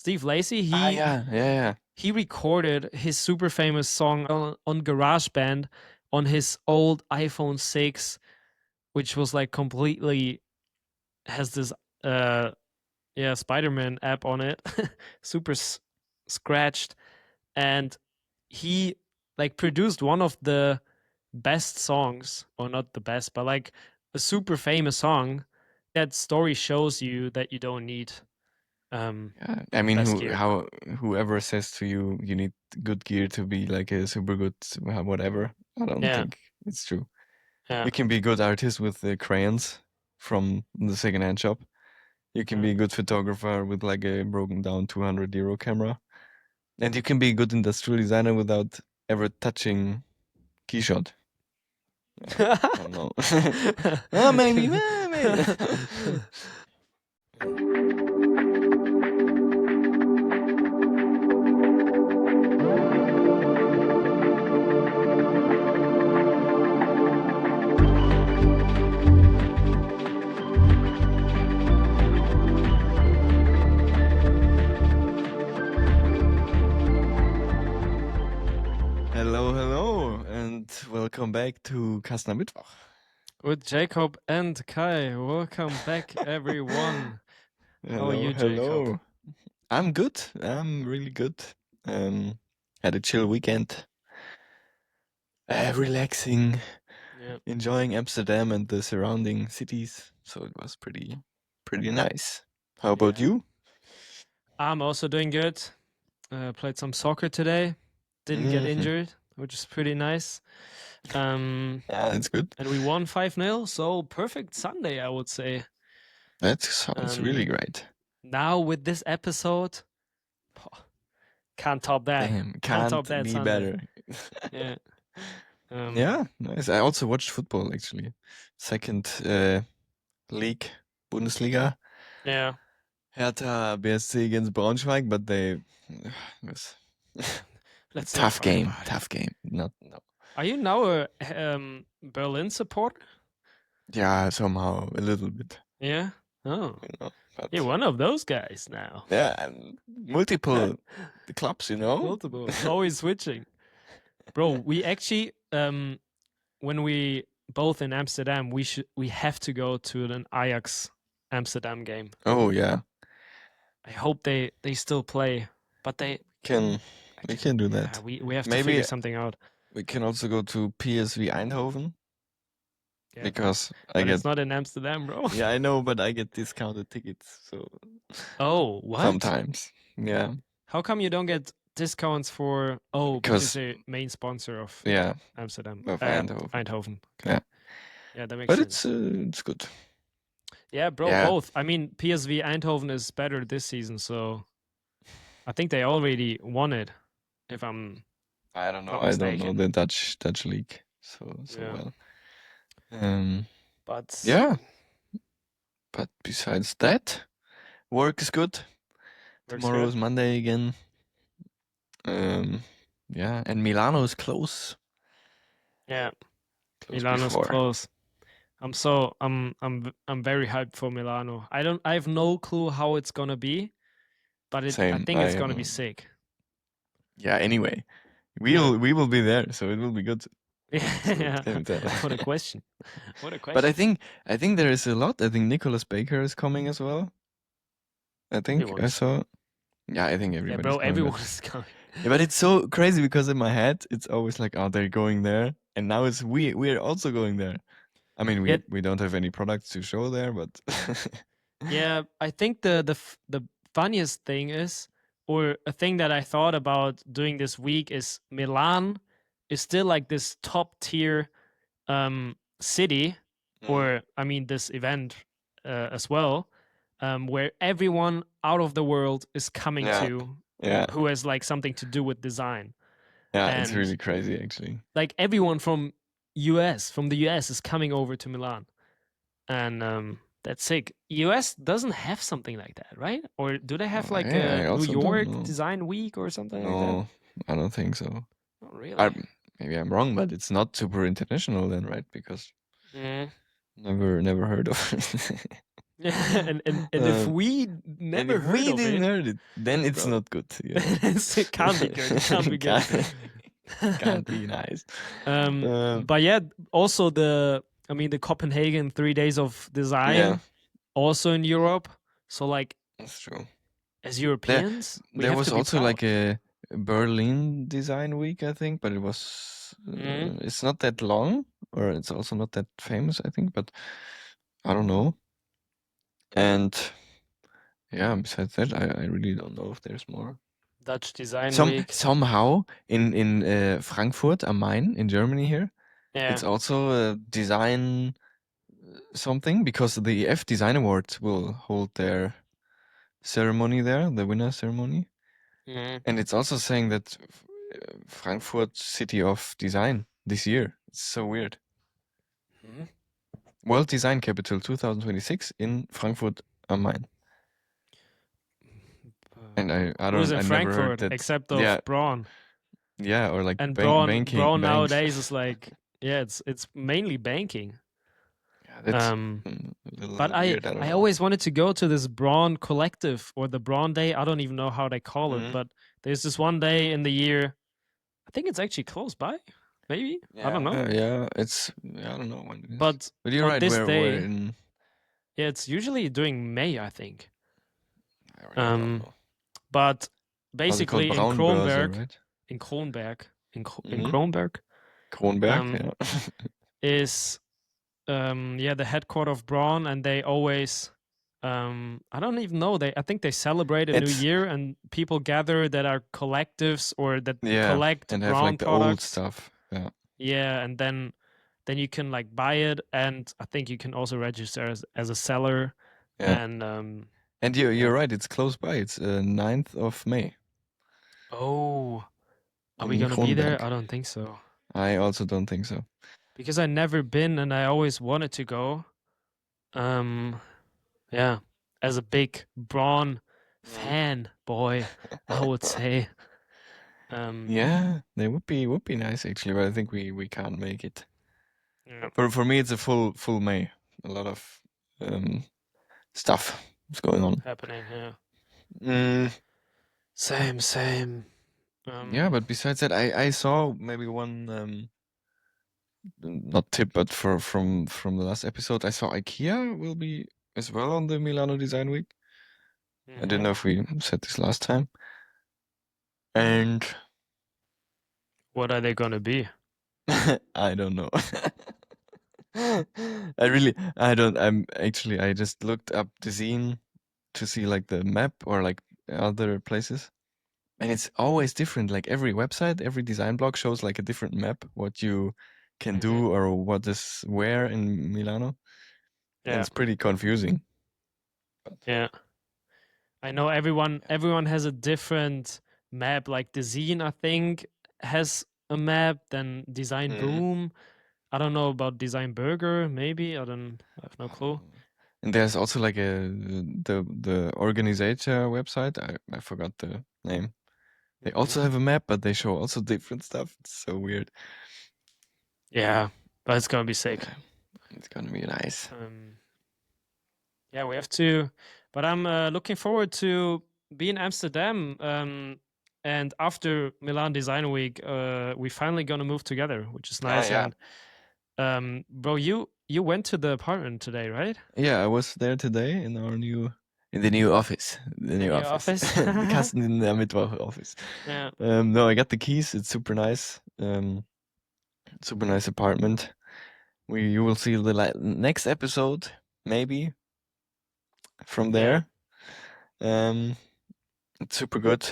Steve Lacy, Yeah. he recorded his super famous song on GarageBand on his old iPhone 6, which was like completely has this Spider-Man app on it, super scratched, and he like produced one of the best songs, or not the best, but like a super famous song. That story shows you that you don't need Yeah. I mean, best gear. whoever says to you you need good gear to be like a super good whatever, I don't Yeah, think it's true. yeah, You can be a good artist with the crayons from the secondhand shop. You can yeah. be a good photographer with like a broken down 200 euro camera. And you can be a good industrial designer without ever touching keyshot. Yeah, I don't know. Oh, maybe. Hello, and welcome back to Kastner Mittwoch. With Jacob and Kai. Welcome back, everyone. How are you, Hello. Jacob? I'm good. I'm really good. Had a chill weekend. Relaxing, Yeah. enjoying Amsterdam and the surrounding cities. So it was pretty nice. How about Yeah. you? I'm also doing good. Played some soccer today. Didn't get Mhm. injured, which is pretty nice. Um, Yeah, that's good. and we won 5-0, so perfect Sunday, I would say. That sounds really And great. now with this episode, can't top that. Damn, Can't top can't that be Sunday. better. Yeah. Yeah, nice. I also watched football actually. Second league, Bundesliga. Yeah. Hertha BSC against Braunschweig, but they was Let's not tough talk game. about it. Tough game. Not no. Are you now a Berlin supporter? Yeah, somehow a little bit, Yeah. Oh, you know. you're But one of those guys now. yeah, multiple clubs, you know. Multiple, always switching. Bro, we actually when we both in Amsterdam, we have to go to an Ajax Amsterdam game. Oh yeah, I hope they still play, but they can we can do yeah, that. we have to Maybe figure something out. we can also go to PSV Eindhoven Yeah, because I but get it's not in Amsterdam, bro. yeah I know, but I get discounted tickets, so Oh, what? sometimes yeah How come you don't get discounts for? Oh, because because they're main sponsor of yeah Amsterdam, of Eindhoven. Eindhoven. Okay, Yeah, yeah, that makes but sense. it's good. Yeah, bro, Yeah, both. I mean, PSV Eindhoven is better this season, so I think they already won it, if I'm I don't know. not I don't know mistaken. the Dutch league so Yeah, well. Um, but yeah, but besides that, work is good. works Tomorrow good. is Monday again. Um, yeah, and Milano is close. Yeah, Close Milano's before. close. I'm very hyped for Milano. I have no clue how it's gonna be, but I Same. think I it's have gonna be no. sick. Yeah. Anyway, Yeah. we will be there, so it will be good. So Yeah. can we tell? What a question. What a But question. I think there is a lot. I think Nicholas Baker is coming as well. I think I Everyone's. saw. Yeah, I think Yeah, everybody's bro, coming, but everyone is coming. yeah, but it's so crazy because in my head it's always like, oh, they're going there, and now it's we're also going there. I mean, Yeah, we don't have any products to show there, but yeah. I think the funniest thing is, or a thing that I thought about doing this week is Milan is still like this top tier city, Mm. or I mean this event as well, where everyone out of the world is coming Yeah, to, yeah, who has like something to do with design, yeah. It's and really crazy, actually. like everyone from the US is coming over to Milan, and that's sick. US doesn't have something like that, right? Or do they have like a I New also don't York know. Design Week or something like that? No, I don't think so. Not I really. maybe I'm wrong, but it's not super international then, right? Because Yeah, never heard of it. And if Um, we and never if heard we of didn't it, heard it, then it's bro, not good. it can't be good. It can't be good. Can't be nice. But yeah, also the Copenhagen 3 days of Yeah, design, also in Europe. So like that's true. as There, Europeans, we there have was to be also proud. like a Berlin Design Week, I think, but it was Mhm. it's not that long, or it's also not that famous, I think. But I don't know. And yeah, besides that, I really don't know if there's more. Dutch Design Week. Somehow in Frankfurt am Main in Germany here, Yeah. it's also a design something because the F Design Awards will hold their ceremony there, the winner ceremony. Mhm. And it's also saying that Frankfurt City of Design this year. It's so weird. Mhm. World Design Capital 2026 in Frankfurt am Main. And Who's in I never heard Frankfurt that. except of Yeah, Braun? yeah, or like And Braun banks. nowadays is like, yeah, it's mainly banking. Yeah, that's Um, a but little I weird. I don't I know. always wanted to go to this Braun Collective or the Braun Day. I don't even know how they call it, Mhm. but there's this one day in the year. I think it's actually close by. Maybe I don't know. Yeah, I don't know when it is. But But you're on right. this Where day, in? yeah, it's usually during May, I think. I really don't Um, know. but How's it called? basically Braunbörse, right? In Kronberg, in Mhm. Kronberg, Kronberg. um, Yeah. is yeah, the headquarter of Braun, and they always I don't even know, I think they celebrate a new It's year, and people gather that are collectives or that yeah, collect and have Braun like the old products. stuff. Yeah. Yeah, and then you can like buy it, and I think you can also register as a seller. Yeah. And And yeah. you're right. It's close by. It's 9th of May Oh, are we in gonna be there? Kronberg. I don't think so, I also don't think so. because I never been and I always wanted to go. Um, yeah, as a big Braun Mhm. fan boy, I would say. Um, Yeah, they would be nice actually, but I think we can't make it. yeah, For me, it's a full May. A lot of um, stuff is going on. happening. Yeah, Mm, same. yeah, but besides that, I saw maybe one not tip, but from the last episode, I saw IKEA will be as well on the Milano Design Week. I didn't mhm. know if we said this last time. And What are they gonna be? I don't know. I just looked up the zine to see like the map or like other places. And it's always different. Like every website, every design blog shows like a different map, what you can Mhm. do or what is where in Milano. And Yeah, it's pretty confusing. But yeah. I know yeah. everyone has a different map. Like the zine, I think, has a map. Then Design Mhm. Boom. I don't know about Design Burger. Maybe I have no I don't clue. know. And there's also like the organizer website. I forgot the name. They Mhm. also have a map, but they show also different stuff. It's so weird. Yeah, but it's gonna be sick. Yeah, it's gonna be nice. Um, yeah, we have to. But I'm looking forward to be in Amsterdam. And after Milan Design Week, we finally gonna move together, which is Ah, nice. yeah. And bro, you went to the apartment today, right? Yeah, I was there today in the new office. The The new new office. office. The Kasten in der Mittwoch office. Yeah. No, I got the keys. It's super nice. Super nice apartment. You will see the next episode, maybe from Yeah. there. Um, it's super good.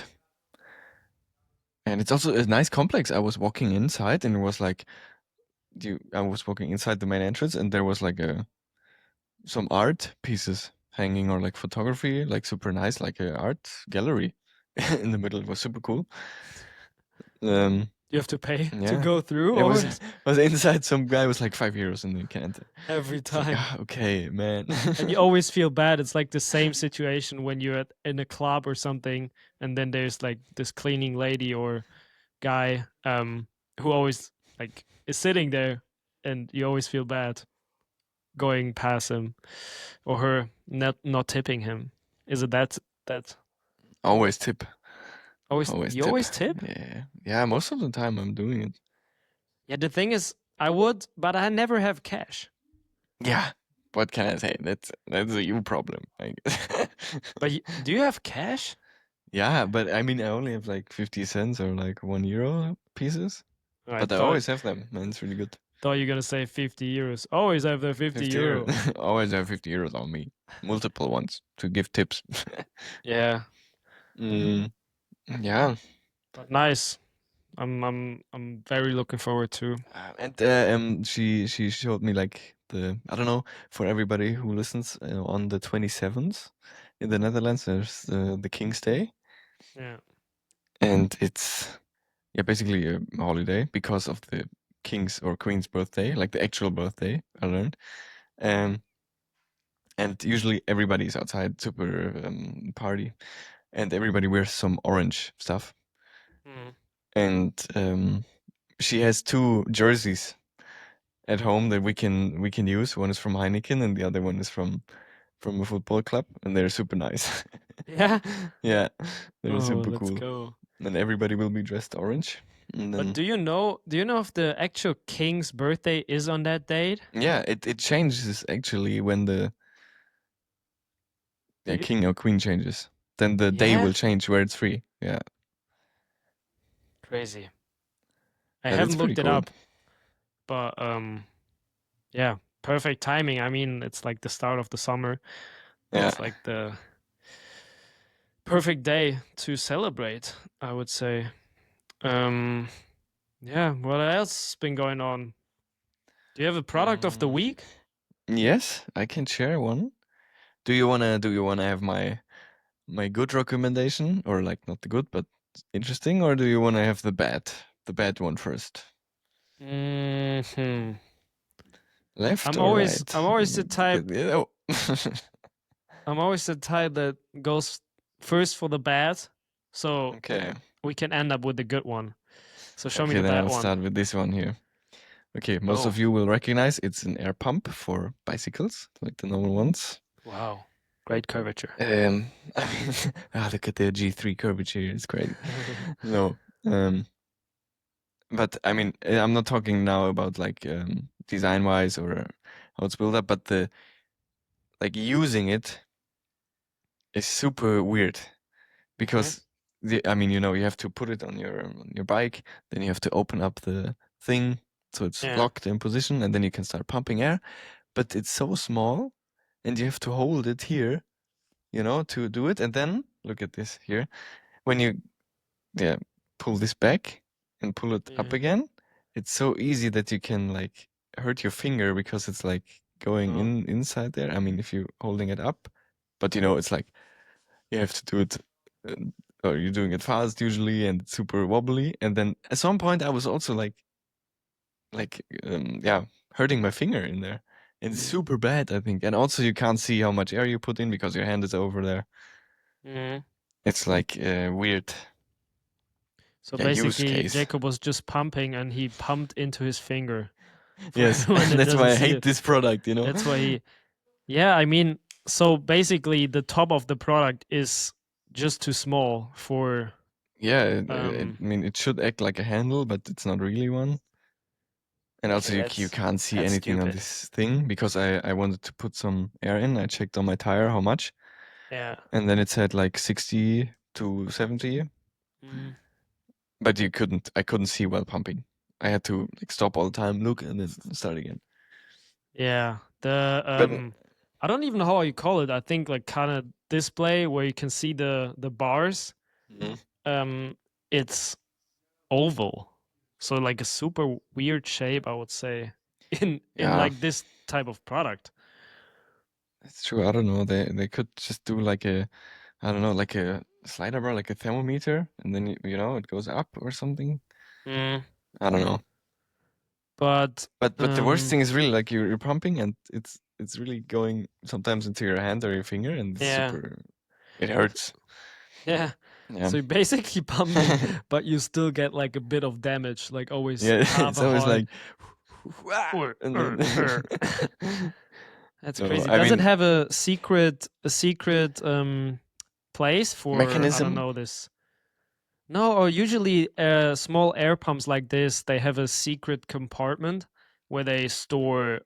And it's also a nice complex. I was walking inside and it was like I was walking inside the main entrance and there was like some art pieces hanging or like photography, like super nice, like a art gallery in the middle. It was super cool. Um, You have to pay to yeah, go through, it or was inside. Some guy was like €5 and you can't. every It's like time? okay, man. And you always feel bad. It's like the same situation when you're in a club or something, and then there's like this cleaning lady or guy who always like is sitting there, and you always feel bad. going past him or her not tipping him? Is it that Always tip. always Always you tip. always tip? Yeah. Yeah, most of the time I'm doing it. Yeah, the thing is, I would, but I never have cash. Yeah. What can I say? That's a you problem, I guess. But do you have cash? Yeah, but I mean I only have like 50 cents or like €1 pieces. I But I thought always have them, man. It's really good. thought you're gonna say 50 euros. Always have the 50 €50. euro. Always have €50 on me. Multiple ones to give tips. Yeah, Mm, yeah. but nice. I'm very looking forward to. And she showed me like the I don't know for everybody who listens on the 27th in the Netherlands there's the King's Day Yeah. and it's yeah basically a holiday because of the king's or queen's birthday like the actual birthday I learned um and usually everybody's outside super party and everybody wears some orange stuff Mm. and she has two jerseys at home that we can use. One is from Heineken and the other one is from a football club, and they're super nice. Yeah. Yeah, they're Oh, super let's cool. go. And everybody will be dressed orange. And But then do you know if the actual king's birthday is on that date? yeah, it changes actually when the Do you? king or queen changes. Then the day Yeah. will change where it's free. Yeah, Crazy. I yeah, that's haven't pretty looked it cool. up, but yeah, perfect timing. I mean, it's like the start of the summer. Yeah. It's like the perfect day to celebrate, I would say. Um, yeah, what else has been going on? Do you have a product of the Mm, week? yes, I can share one. Do you wanna have my good recommendation or like not the good but interesting or do you wanna have the bad one first? Hmm. Left or right? I'm always the type You know. I'm always the type that goes first for the bad, so Okay. we can end up with the good one. So show me Okay, the then bad I'll one. start with this one here. Okay, most Oh, of you will recognize it's an air pump for bicycles, like the normal ones. wow. Great curvature. I mean, look at the G3 curvature, it's crazy. No, but I mean, I'm not talking now about like design-wise or how it's built up, but the like using it is super weird Hmm. because I mean, you know, you have to put it on your bike, then you have to open up the thing so it's Yeah. locked in position, and then you can start pumping air. But it's so small, and you have to hold it here, you know, to do it. And then look at this here. When you yeah pull this back and pull it up Yeah. again, it's so easy that you can like hurt your finger because it's like going Oh. inside there. I mean, if you're holding it up, but you know, it's like you have to do it, uh, or you're doing it fast usually, and it's super wobbly. And then at some point, I was also yeah, hurting my finger in there. And it's super bad, I think. And also, you can't see how much air you put in because your hand is over there. Hmm. It's like a weird, So yeah, use basically, case. Jacob was just pumping and he pumped into his finger. For Yes, everyone that that's why doesn't I see hate it, this product, you know? that's why he. Yeah, I mean, so basically, the top of the product is just too small for. Yeah, Um. I mean, it should act like a handle, but it's not really one. And also, Okay, you can't see that's anything on stupid. this thing because I wanted to put some air in. I checked on my tire how much, Yeah. and then it said like 60 to 70, Mm. but I couldn't see while pumping. I had to like stop all the time, look, and then start again. Yeah. The But I don't even know how you call it. I think like kind of display where you can see the bars. Mhm. Um, it's oval, so like a super weird shape, I would say, in Yeah, like this type of product. it's true. I don't know. They could just do like I don't know, like a slider bar, like a thermometer, and then you know it goes up or something. Mm. I don't know. But But the worst thing is really like you're pumping and it's really going sometimes into your hand or your finger and it's yeah, super it hurts. yeah. Yeah. So you're basically pumping, but you still get like a bit of damage, like always Yeah, half it's a always heart. like and Ur. then That's So crazy. I Does it mean, have a secret place for, I don't mechanism. know, this? No, or usually small air pumps like this, they have a secret compartment where they store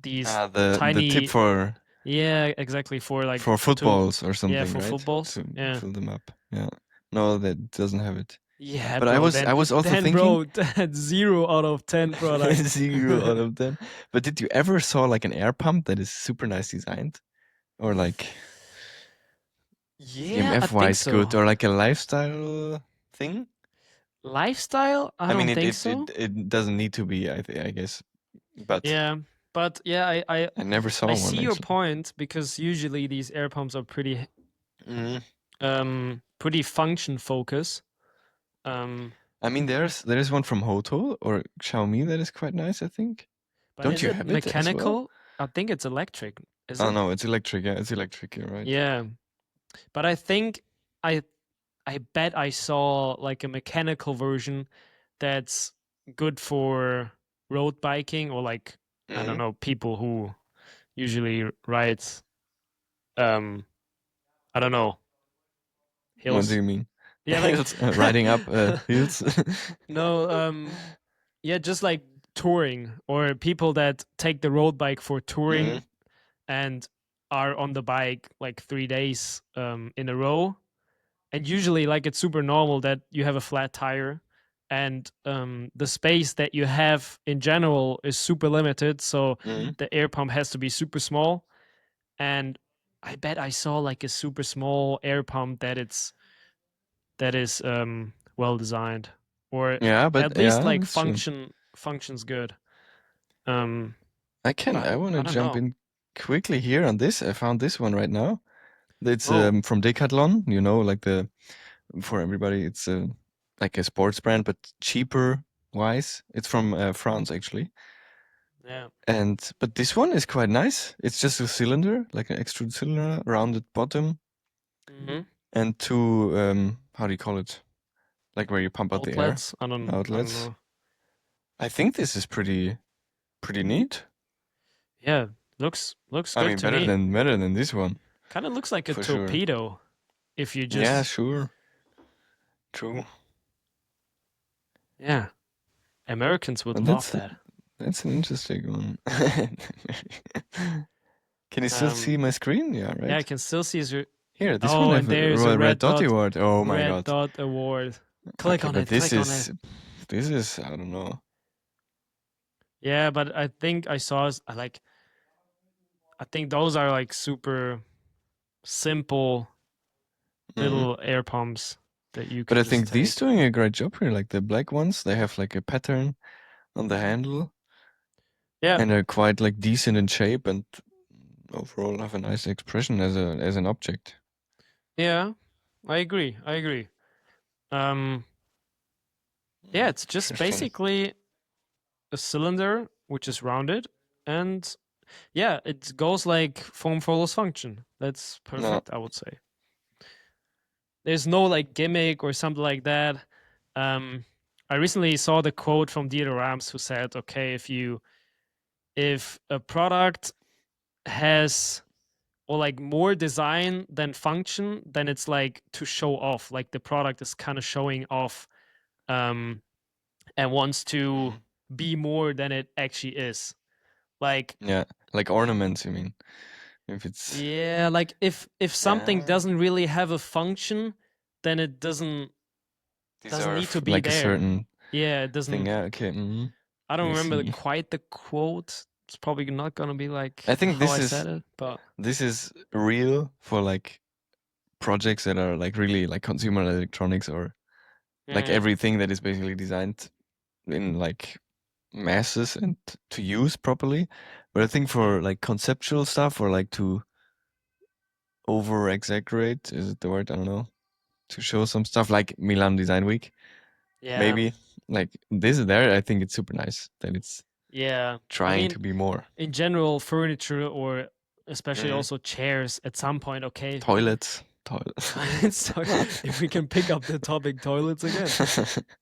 these The tip tiny, for yeah, exactly, for like to, footballs or yeah, something, for right? footballs. To Yeah. fill them up. Yeah. No, that doesn't have it. Yeah, But bro, I was also then thinking bro, that's 0 out of 10 product. 0 out of 10. But did you ever saw like an air pump that is super nice designed? Or like Yeah, I EMF think wise good so. or like a lifestyle thing? Lifestyle? I I don't mean think so. it doesn't need to be I guess. But Yeah, but yeah, I never I saw see one your actually. point because usually these air pumps are Mhm. pretty function focus. Um, I mean there is one from Hoto or Xiaomi that is quite nice, I think. but Don't is you it have it as well? mechanical? I think it's electric. Is Oh it? no, it's electric. Yeah, it's electric. You're right. Yeah, but I think I I bet I saw like a mechanical version that's good for road biking or like I don't Mhm. know, people who usually ride um I don't know, What do hills. you mean? Yeah, like Hills, riding up hills. no, yeah, just like touring or people that take the road bike for touring Mhm. and are on the bike like 3 days in a row. And usually like it's super normal that you have a flat tire and the space that you have in general is super limited, so Mhm. the air pump has to be super small. And I bet I saw like a super small air pump that is well designed, or Yeah, but at least yeah, like that's true. functions good. um I want I to don't jump know. in quickly here on this. I found this one right now. It's Oh, from Decathlon, you know, like the for everybody, it's like a sports brand, but cheaper wise. It's from France actually. yeah. And but this one is quite nice. It's just a cylinder, like an extrude cylinder, rounded bottom, Hmm. and two how do you call it? Like where you pump out the air Outlets, I don't outlets. know. I think this is pretty neat. Yeah, looks I good mean, to me. better than this one Kind of looks like a for sure. torpedo if you Yeah, just, sure, true. yeah, Americans would But love that. that's an interesting one. Can you still Um, see my screen? Yeah, yeah, I right. can still see your. Here, this one Oh, have and a there's a red dot award. Oh my red god. dot award. Click Okay, on but it. Click on it. this is I don't know. Yeah, but I think I saw like I think those are like super simple Mhm. little air pumps that you But can I just think these take. doing a great job here. Like the black ones, they have like a pattern on the handle Yeah, and are quite like decent in shape and overall have a nice expression as an object. yeah, I agree. I agree. Um, yeah, it's just Interesting. basically a cylinder which is rounded, and yeah, it goes like form follows function. That's No. perfect, I would say. There's no like gimmick or something like that. Um, I recently saw the quote from Dieter Rams who said, "Okay, if a product has or like more design than function, then it's like to show off. Like the product is kind of showing off, um, and wants to Mhm. be more than it actually is. Like Yeah, like ornaments, you mean? If it's yeah, like if something yeah, doesn't really have a function, then it these doesn't are need to be like a there. certain Yeah, it thing. doesn't. Yeah, okay. I don't I remember see. quite the quote. It's probably not gonna be like I think how I said it, but this is real for like projects that are like really like consumer electronics or like mm, everything that is basically designed in like masses and to use properly. But I think yeah, for like conceptual stuff or like to over exaggerate, is it the word? I don't know. To show some stuff like Milan Design Week, yeah, maybe like this there. I think it's super nice that it's yeah. I trying mean, to be more. in general, furniture or especially Mhm. also chairs, at some point, okay, Toilets. toilets. If we can pick up the topic, toilets again.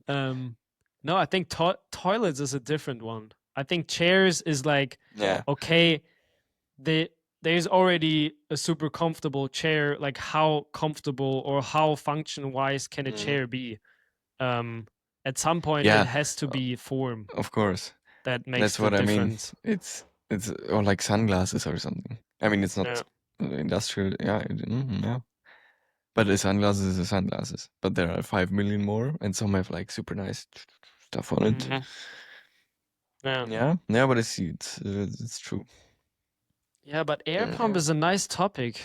Um, no, I think toilets is a different one. I think chairs is like Yeah. okay, there's already a super comfortable chair. Like how comfortable or how function wise can a chair be? At some point it Yeah, has to be form of course. that makes That's the what I mean. difference. It's or like sunglasses or something. I mean, it's Yeah. not industrial. Yeah, yeah. But the sunglasses is sunglasses. But there are 5 million more, and some have like super nice stuff on it. Mhm. Yeah. Yeah, but I see it's true. Yeah, but air pump Yeah. is a nice topic.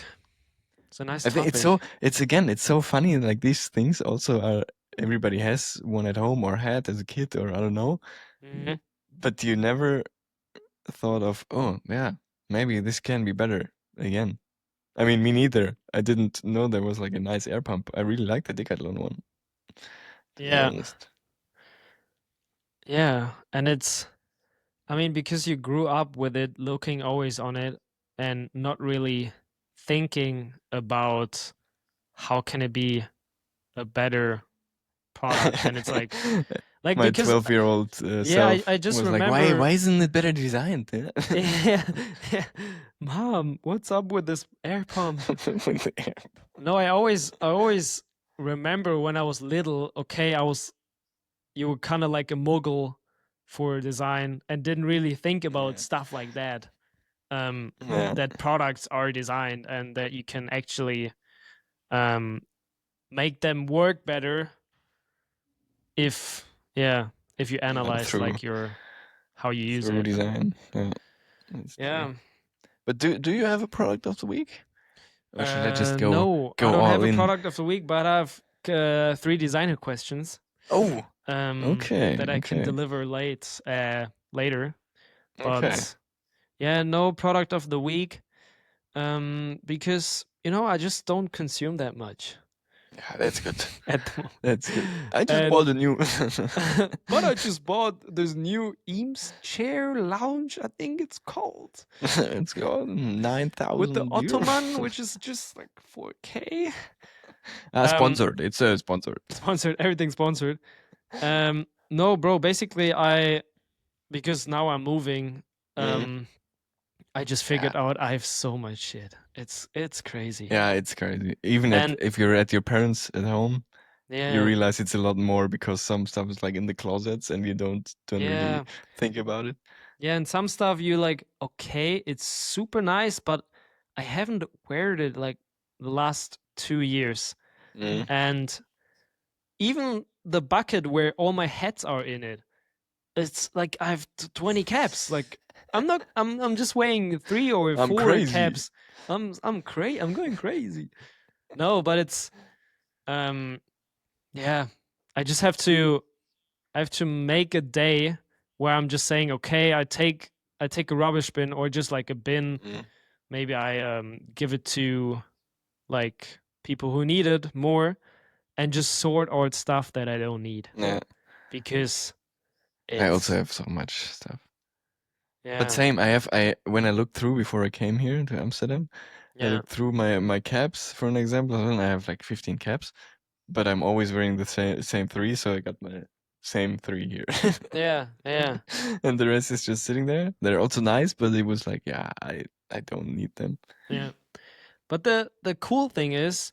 It's a nice I think topic. it's so funny. Like these things also are. Everybody has one at home or had as a kid or I don't know. Mhm. But you never thought of, oh yeah, maybe this can be better again. I mean, me neither. I didn't know there was like a nice air pump. I really like the Decathlon one, to be Yeah. honest. Yeah. And it's, I mean, because you grew up with it, looking always on it and not really thinking about how can it be a better product. And it's like My because 12-year-old yeah, self I just was like, why remember isn't it better designed? Yeah. yeah, yeah. Mom, what's up with this air pump? With the air. No, I always remember when I was little, okay, you were kind of like a muggle for design and didn't really think about Yeah. stuff like that. Yeah. That products are designed and that you can actually um make them work better if yeah, if you Yeah, analyze through like your how you use through it. design. Yeah, that's true. Yeah. But do you have a product of the week? Or should I just go No, I go don't all have a in? product of the week, but I have 3 designer questions Oh, okay, that I can okay, deliver later. okay. But yeah, no product of the week because I just don't consume that much Yeah, that's good. at the moment. That's good. I just And bought a new. but I just bought this new Eames chair lounge, I think it's called, It's got with the 9,000 euro. ottoman, which is just like 4K. Um, Sponsored. It's sponsored. sponsored, everything sponsored. No, bro. Basically, because now I'm moving. Mm. I just Yeah, figured out I have so much shit. It's crazy. yeah, it's crazy. Even And if you're at your parents at home, you yeah, realize it's a lot more because some stuff is like in the closets and you don't really yeah, think about it. yeah. And some stuff you like, okay, it's super nice, but I haven't weared it like the last 2 years. Mm. And even the bucket where all my hats are in it, it's like I have 20 caps. Like I'm not. I'm just wearing 3 or I'm 4 crazy. caps. I'm going crazy. No, but it's um yeah. I just have to. I have to make a day where I'm just saying, okay, I take a rubbish bin or just like a bin. Mm. Maybe I give it to like people who need it more, and just sort out stuff that I don't need Yeah, because I also it's have so much stuff. But yeah, same, I when I looked through before I came here to Amsterdam, I yeah. looked through my caps for an example, and I have like 15 caps, but I'm always wearing the same three, so I got my same three here. Yeah, yeah, And the rest is just sitting there. They're also nice, but it was like, yeah, I don't need them. yeah. But the cool thing is,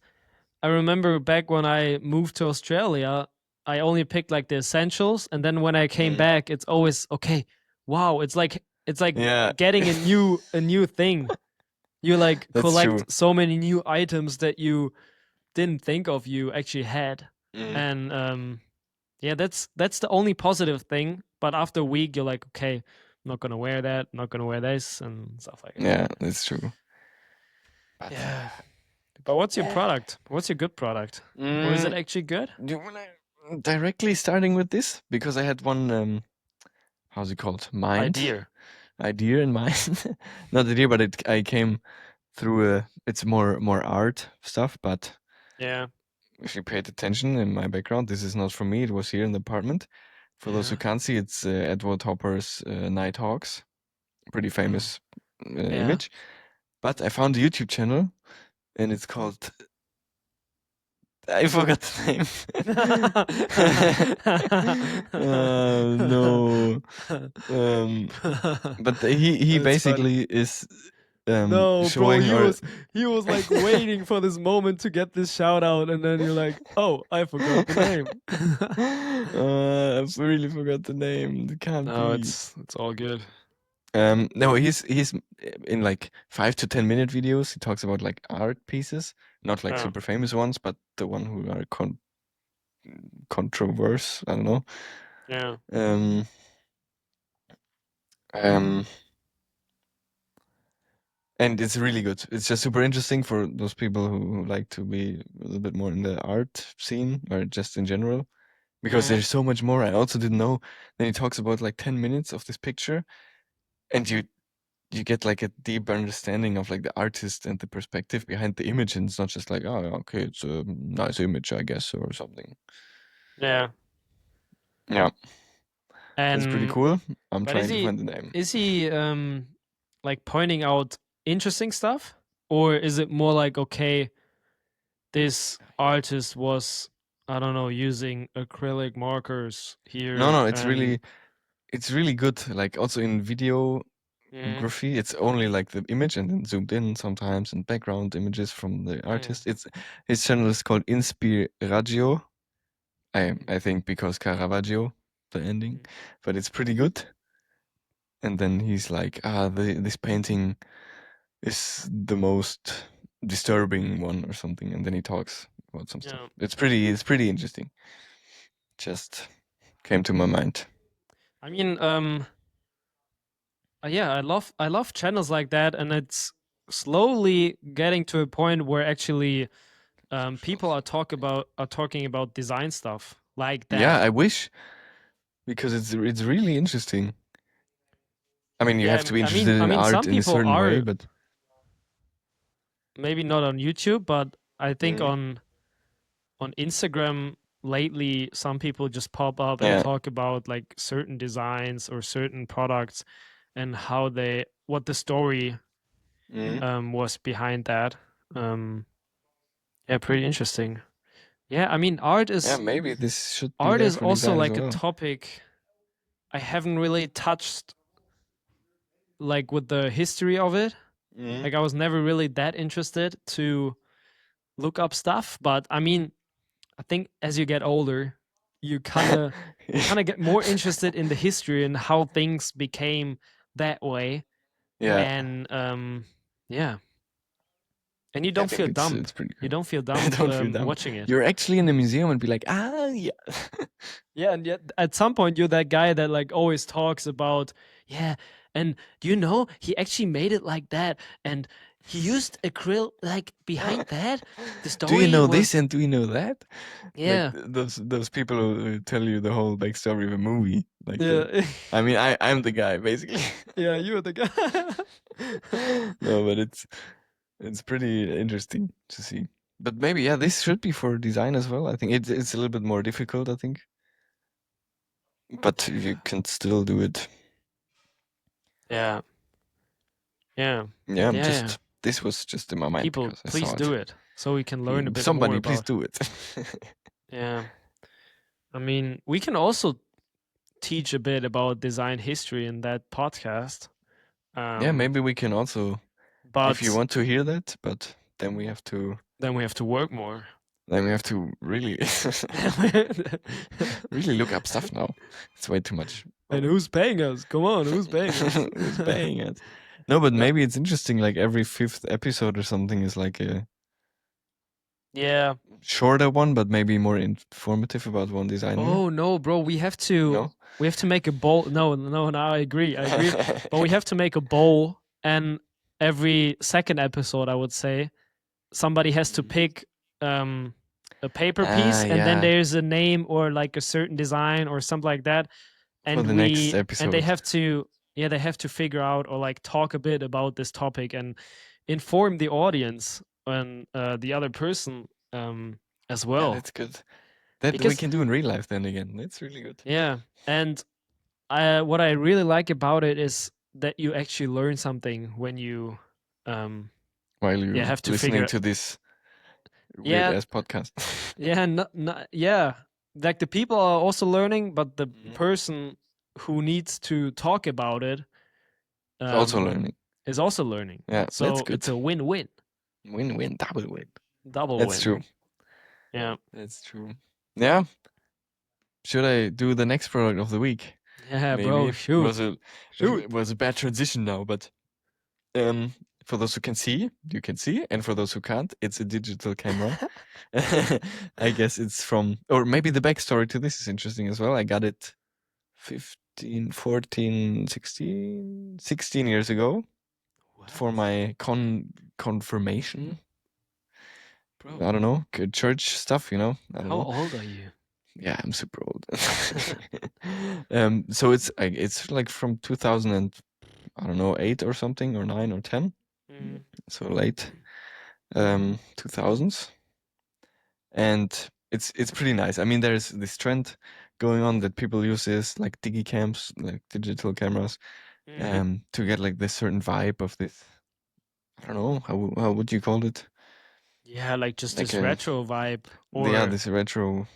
I remember back when I moved to Australia, I only picked like the essentials, and then when I came Mm. back, it's always okay. Wow, it's like Yeah, getting a new thing. You like that's true. collect so many new items that you didn't think of you actually had, Mm. and yeah, that's the only positive thing. But after a week, you're like, okay, I'm not gonna wear that, not gonna wear this, and stuff like that. Yeah, that's true. But Yeah. But what's your yeah. product? What's your good product? Or is it Mm, actually good? do you wanna directly starting with this? Because I had one how's it called? Mind Idea. idea in mind. Not idea, but I came through it's more art stuff, but Yeah. if you paid attention in my background, this is not from me, it was here in the apartment. For those who Yeah. can't see, it's Edward Hopper's Nighthawks. Pretty Mm. famous Yeah. image. But I found a YouTube channel and it's called I forgot the name. No. But he That's funny. basically is No, bro, showing or he was like waiting for this moment to get this shout out, and then you're like, oh, I forgot the name. I really forgot the name. It can't No, be. it's all good. No, he's in like 5 to 10 minute videos. He talks about like art pieces, not like Yeah. super famous ones, but the one who are controversial. I don't know. Yeah. Um, um, and it's really good. It's just super interesting for those people who like to be a little bit more in the art scene or just in general, because Mhm. there's so much more. I also didn't know. Then he talks about like 10 minutes of this picture, and you get like a deep understanding of like the artist and the perspective behind the image, and it's not just like, oh, okay, it's a nice image, I guess, or something. Yeah. Yeah, that's pretty And cool. I'm but trying to find the name. is he like pointing out interesting stuff, or is it more like, okay, this artist was, I don't know, using acrylic markers No, here no, and it's really good. Like also in Mhm. videography, it's only like the image and then zoomed in sometimes and background images from the Mhm. artist. It's his channel is called Inspiraggio. I think because Caravaggio, the ending, Mhm. but it's pretty good. And then he's like, this painting is the most disturbing one or something, and then he talks about some stuff. Yeah. It's pretty interesting. Just came to my mind. I mean, yeah, I love channels like that, and it's slowly getting to a point where actually people are talking about design stuff like Yeah, that. I wish, because it's really interesting. I mean, you Yeah, have to be I mean, interested in art some in a people certain way, are but maybe not on YouTube, but I think Mm. on Instagram lately, some people just pop up and Yeah. talk about like certain designs or certain products and what the story Mm. was behind that. Um, yeah, pretty interesting. Yeah, I mean, Yeah, maybe this should be art there is for also design as like a well. topic I haven't really touched, like with the history of it. Mm. Like I was never really that interested to look up stuff, but I mean, I think as you get older, you kind of get more interested in the history and how things became that way, Yeah, and yeah, and you I don't think feel dumb. it's pretty You cool. don't feel I dumb don't feel dumb. watching it. You're actually in a museum and be like, yeah. Yeah, and yet at some point you're that guy that like always talks about, yeah, and do you know he actually made it like that, and he used acrylic like behind that. The Do you story know this was and do you know that? Like yeah, those people who tell you the whole backstory of a movie. Like yeah, I mean, I'm the guy basically. yeah, you're the guy. No, but it's pretty interesting to see. But maybe yeah, this should be for design as well. I think it's a little bit more difficult, I think, but you can still do it. Yeah, yeah, Yeah, yeah, yeah. this was just in my mind People, because I please saw do it. it so we can learn a bit more Somebody please about. do it. Yeah, I mean, we can also teach a bit about design history in that podcast. Yeah, Um, maybe we can also, if you but want to hear that, but then we have to then we have to work more. really really look up stuff now. It's way too much. And who's paying us? Come on, who's paying us? Who's paying it? No, but No. maybe it's interesting. Like every fifth episode or something is like a Yeah. shorter one, but maybe more informative about one designer. Oh no, bro, No. we have to make a bowl. No, no, no, I agree. But we have to make a bowl, and every second episode, I would say, somebody has to Mhm. pick a paper piece, and then Yeah. there's a name or like a certain design or something like that, For the next and they episode. have to, yeah, they have to figure out or like talk a bit about this topic and inform the audience and the other person as Yeah, well, that's good. That we because can do in real life then again. That's really good. yeah, and what I really like about it is that you actually learn something when you um While yeah, you're have to listening figure, to this weird yeah, ass podcast. yeah, yeah, like the people are also learning, but the Mhm. person who needs to talk about it It's also um learning. is also learning. Yeah, that's So good. it's a win-win, Win-win, double win. double That's win. true. Yeah. That's true. Yeah. Should I do the next product of the week? Yeah, bro, Maybe shoot. Shoot. it was a bad transition now, but um, for those who can see, you can see, and for those who can't, it's a digital camera. I guess it's from, or maybe the backstory to this is interesting as well. I got it 15, 14, 16, 16 years ago for What? my confirmation. Bro, I don't know, church stuff, I don't how know. old are you? Yeah, I'm super old. So it's like from 2000 and I don't know 8 or something or 9 or 10. Mm. So late 2000s, and it's pretty nice. I mean, there's this trend going on that people use this like digicams, like digital cameras, Mm-hmm. to get like this certain vibe of this. I don't know how would you call it? Yeah, like just Like this a retro vibe, yeah, or this retro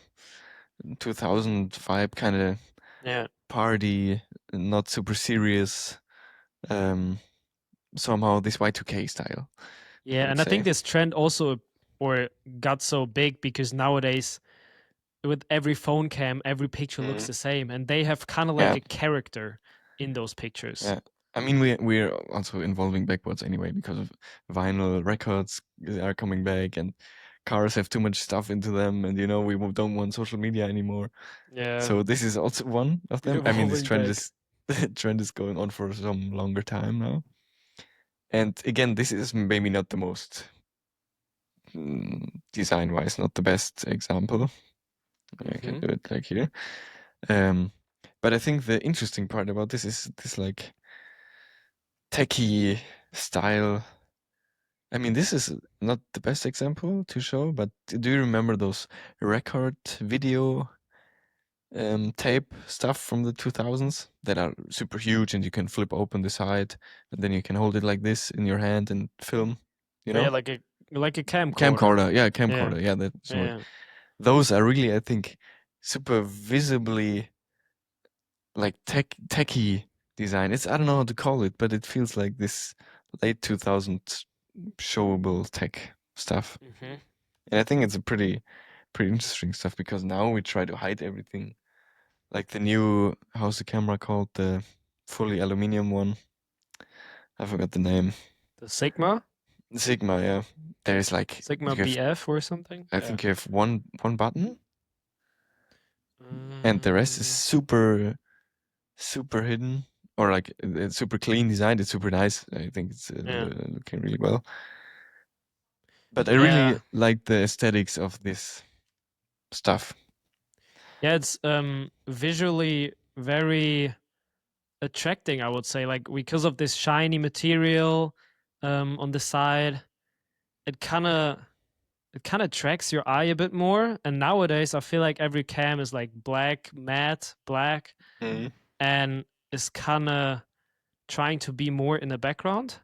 2000 vibe kind of yeah, party, not super serious. Um, somehow this Y2K style, I yeah. would And I say. think this trend also or got so big because nowadays with every phone cam, every picture looks Mhm. the same, and they have kind of like Yeah, a character in those pictures. yeah. I mean, we're also evolving backwards anyway because of vinyl records are coming back and cars have too much stuff into them, and we don't want social media anymore. Yeah, So this is also one of we're them. I mean, this evolving trend back. is the trend is going on for some longer time now. And again, this is maybe not the most design-wise, not the best example. I can Mm-hmm. do it like here. Um, but I think the interesting part about this is this like techie style. I mean, this is not the best example to show, but do you remember those record video tape stuff from the 2000s that are super huge and you can flip open the side and then you can hold it like this in your hand and film, you Yeah, know? like a camcorder. Camcorder, yeah, Yeah, camcorder, yeah, that's the word. yeah. Those are really, I think, super visibly like techie design. I don't know how to call it, but it feels like this late 2000s showable tech stuff. Mm-hmm. And I think it's a pretty interesting stuff because now we try to hide everything. Like the new, how's the camera called? The fully aluminum one. I forgot the name. The Sigma, Sigma, yeah. There is like Sigma you have BF or something. I Yeah. think you have one button and the rest is Uh, super hidden or like it's super clean designed. It's super nice. I think it's yeah, looking really well. But I really yeah, like the aesthetics of this stuff. yeah. It's visually very attracting, I would say, like because of this shiny material on the side. It kind of it kind of attracts your eye a bit more. And nowadays, I feel like every cam is like black, matte, black, Mhm. and is kind of trying to be more in the background.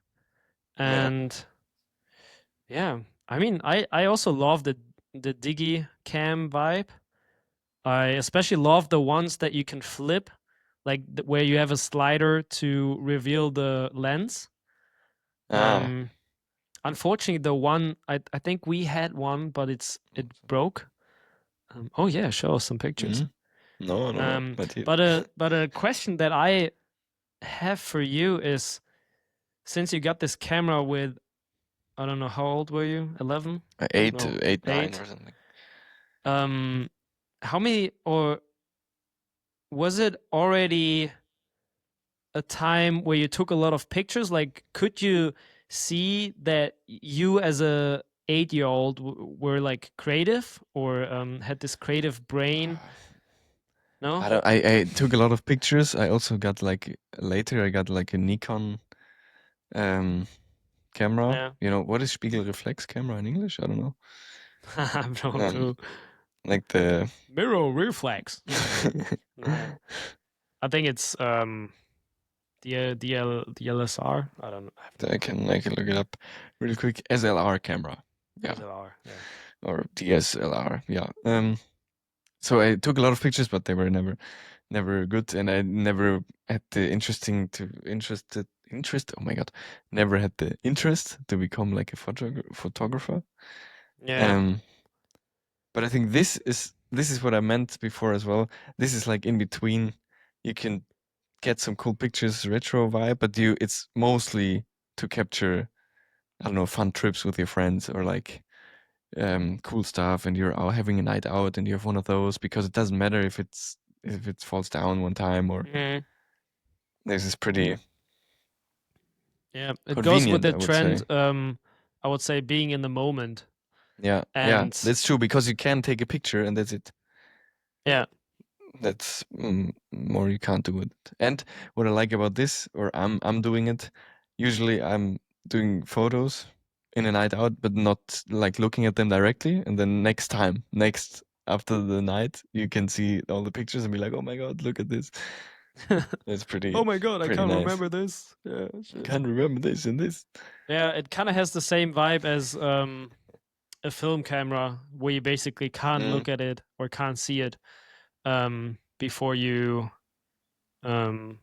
Yeah. And yeah, I mean, I also love the Digi cam vibe. I especially love the ones that you can flip, like where you have a slider to reveal the lens. Ah. Um, Unfortunately, the one I think we had one, but it broke. Oh yeah, show us some pictures. Mhm. No, no, no. But here. But a question that I have for you is, since you got this camera with, I don't know, how old were you? 11? Eight, No, 8, 9 8. or something. Um, how many, or was it already a time where you took a lot of pictures? Like, could you see that you as a 8-year-old were like creative or had this creative brain? No? I took a lot of pictures. I also got like later I got like a Nikon um camera. Yeah. What is Spiegelreflex camera in English? I don't know. I have no Um clue. like the Mirror reflex. Yeah. I think it's the LSR. I don't know. I have no clue. I can look it up really quick. SLR camera. Yeah. SLR. Yeah. Or DSLR. Yeah. So I took a lot of pictures, but they were never good, and I never had the interest. Oh my god, never had the interest to become like a photographer. Yeah. Um, but I think this is what I meant before as well. This is like in between. You can get some cool pictures, retro vibe, but it's mostly to capture, I don't know, fun trips with your friends or like cool stuff, and you're out having a night out and you have one of those, because it doesn't matter if it falls down one time, or Mhm. this is pretty Yeah. It goes with convenient, the I would say. trend, I would say being in the moment. Yeah, And that's true, because you can take a picture and that's it. yeah. That's more you can't do it. And what I like about this, or I'm doing it, usually I'm doing photos in a night out, but not like looking at them directly. And then next after the night, you can see all the pictures and be like, oh my god, look at this. It's Oh my god, I pretty can't nice. remember this. Yeah, shit. Can't remember this and this. Yeah, it kind of has the same vibe as a film camera, where you basically can't Mm, look at it or can't see it before you um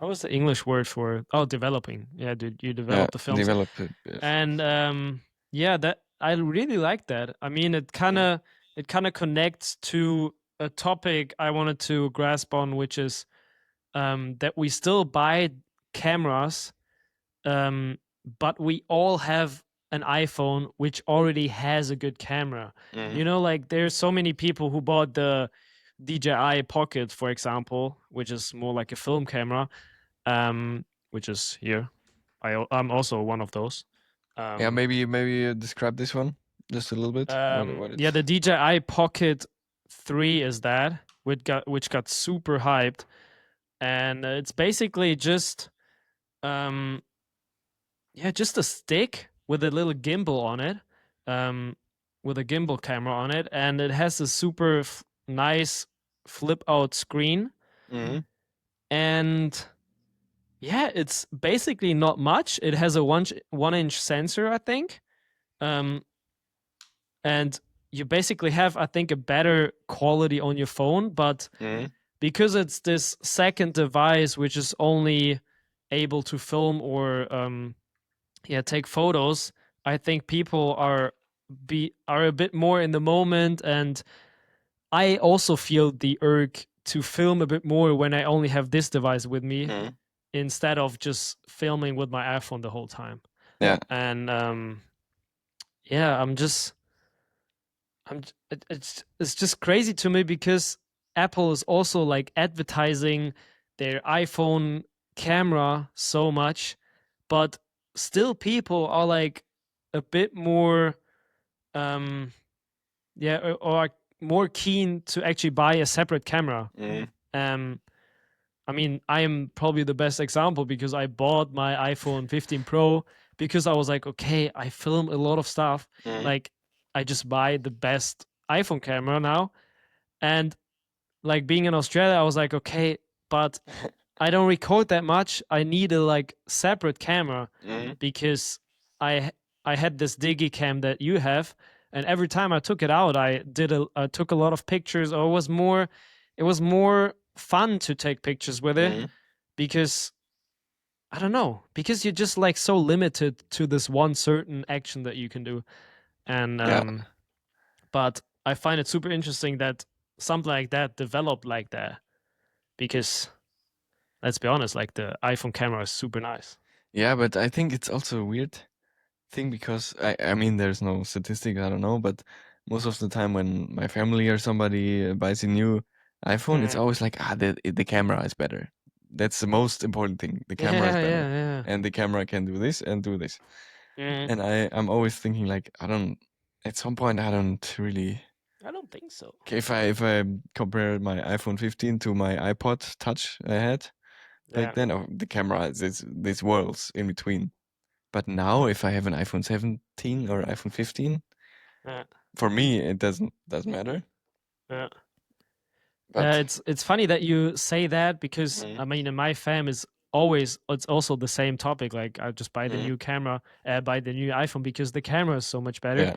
how is the English word for it? Oh, developing. Yeah, dude, you yeah, develop the films. develop it. Yes. And yeah, that I really like that. I mean, Mm, it kind of connects to a topic I wanted to grasp on, which is that we still buy cameras, um, but we all have an iPhone which already has a good camera. mm, You know, like there's so many people who bought the DJI Pocket, for example, which is more like a film camera, which is here. I'm also one of those. yeah, Um, maybe you describe this one just a little bit. What yeah, it's. the DJI Pocket 3 is that, which got super hyped, and it's basically just um, yeah, just a stick with a little gimbal on it, um, with a gimbal camera on it, and it has a super nice flip out screen, Mm, and yeah, it's basically not much. It has a 1 inch sensor, I think, um, and you basically have, I think, a better quality on your phone, but mm, because it's this second device which is only able to film or yeah, take photos, I think people are a bit more in the moment, and I also feel the urge to film a bit more when I only have this device with me, mm. instead of just filming with my iPhone the whole time. Yeah. And yeah, it's just crazy to me because Apple is also like advertising their iPhone camera so much, but still people are like a bit more um yeah, or are more keen to actually buy a separate camera. Mm, Um I mean, I am probably the best example because I bought my iPhone 15 Pro because I was like, okay, I film a lot of stuff. mm, Like, I just buy the best iPhone camera now. And like being in Australia, I was like, okay, but I don't record that much. I need a like separate camera mm, because I I had this Digicam that you have, and every time I took it out, I took a lot of pictures, or it was more fun to take pictures with it mm. because I don't know, because you're just like so limited to this one certain action that you can do. And Yeah. but I find it super interesting that something like that developed like that because let's be honest, like the iPhone camera is super nice. Yeah, but I think it's also a weird thing, because I mean, there's no statistics, I don't know, but most of the time when my family or somebody buys a new iPhone, it's Mm. always like, the camera is better. That's the most important thing. The camera is Yeah, better. yeah, And the camera can do this and do this. yeah. Mm. And I'm always thinking like, at some point I don't really. I don't think so. Okay, if I compare my iPhone 15 to my iPod Touch I had back Yeah, then, the camera is these worlds in between. But now, if I have an iPhone 17 or iPhone 15, yeah, for me it doesn't matter. yeah. But It's funny that you say that because mm, I mean, in my fam is always it's also the same topic. Like I just buy the Mm. new camera, buy the new iPhone because the camera is so much better.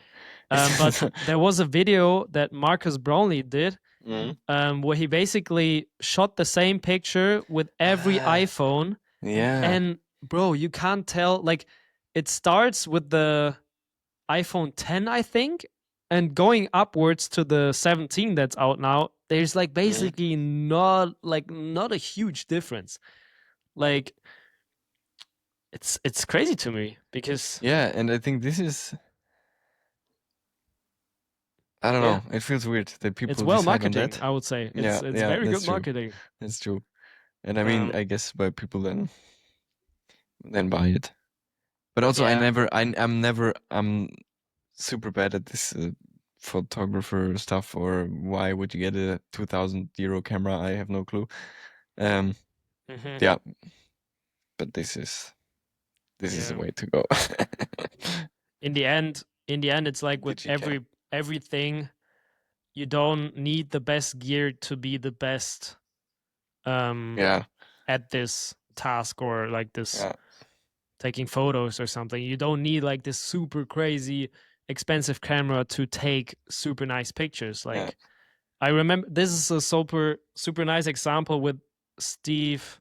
Yeah. But there was a video that Marcus Brownlee did Mm. where he basically shot the same picture with every Ah, iPhone. yeah. And bro, you can't tell. Like, it starts with the iPhone 10, I think, and going upwards to the 17 that's out now. There's like Mm. basically not a huge difference. Like, it's crazy to me because Yeah, and I think this is, I don't yeah, know, it feels weird that it's people well decide on marketing. that. I would say Yeah, it's yeah, very good that's true. marketing. That's true. And I mean, Um, I guess by people then buy it. But also, yeah. I'm super bad at this photographer stuff. Or why would you get a 2,000 euro camera? I have no clue. Um, Hmm. yeah, but this is the Yeah. way to go. In the end, it's like with DGK. everything, you don't need the best gear to be the best um Yeah, at this task or like this yeah, taking photos or something. You don't need like this super crazy expensive camera to take super nice pictures. yeah. Like, I remember this is a super nice example with Steve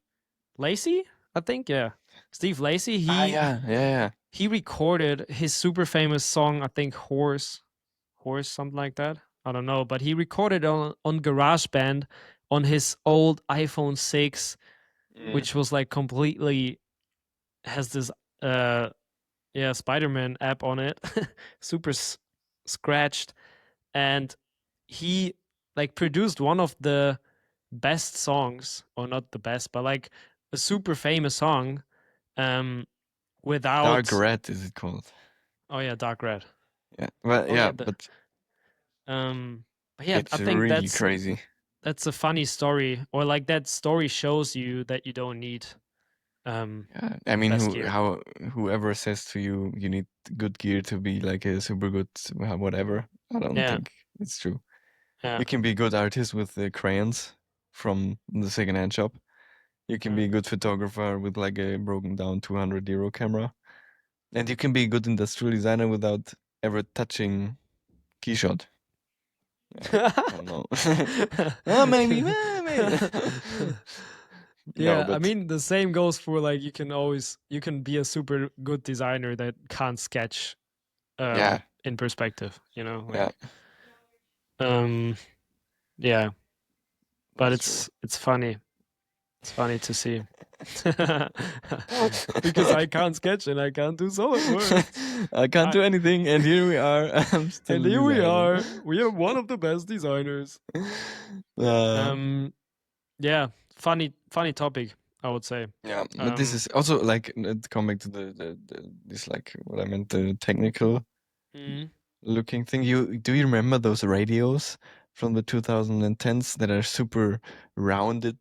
Lacy, I think. Yeah. Steve Lacy, Ah, he yeah, yeah, yeah. he recorded his super famous song, I think Horse, something like that. I don't know, but he recorded on GarageBand on his old iPhone 6, Mm. which was like completely has this uh yeah, Spider-Man app on it, super scratched, and he like produced one of the best songs, or not the best, but like a super famous song um Dark without red is it called? oh yeah, Dark Red. Yeah, well, Oh yeah, yeah, the but but yeah, I it's think really crazy. that's a funny story, or like that story shows you that you don't need um Yeah, I the mean, best gear. whoever says to you you need good gear to be like a super good whatever, I don't Yeah, think it's true. yeah. You can be a good artist with the crayons from the secondhand shop. You can be Mm. a good photographer with like a broken down 200 euro camera, and you can be a good industrial designer without ever touching keyshot. Yeah, I don't know. Oh, maybe, maybe. No, Yeah, I but mean the same goes for like you can be a super good designer that can't sketch yeah, in perspective, yeah, like um yeah, but that's true. it's funny. It's funny to see. Because I can't sketch and I can't do SolidWorks. I can't I do anything, and here we are. I'm and still here we designing. are. We are one of the best designers. Uh, Um yeah, funny topic, I would say. yeah, but this Um is also like to come back to this like what I meant, the technical mm, looking thing. Do you remember those radios from the 2010s that are super rounded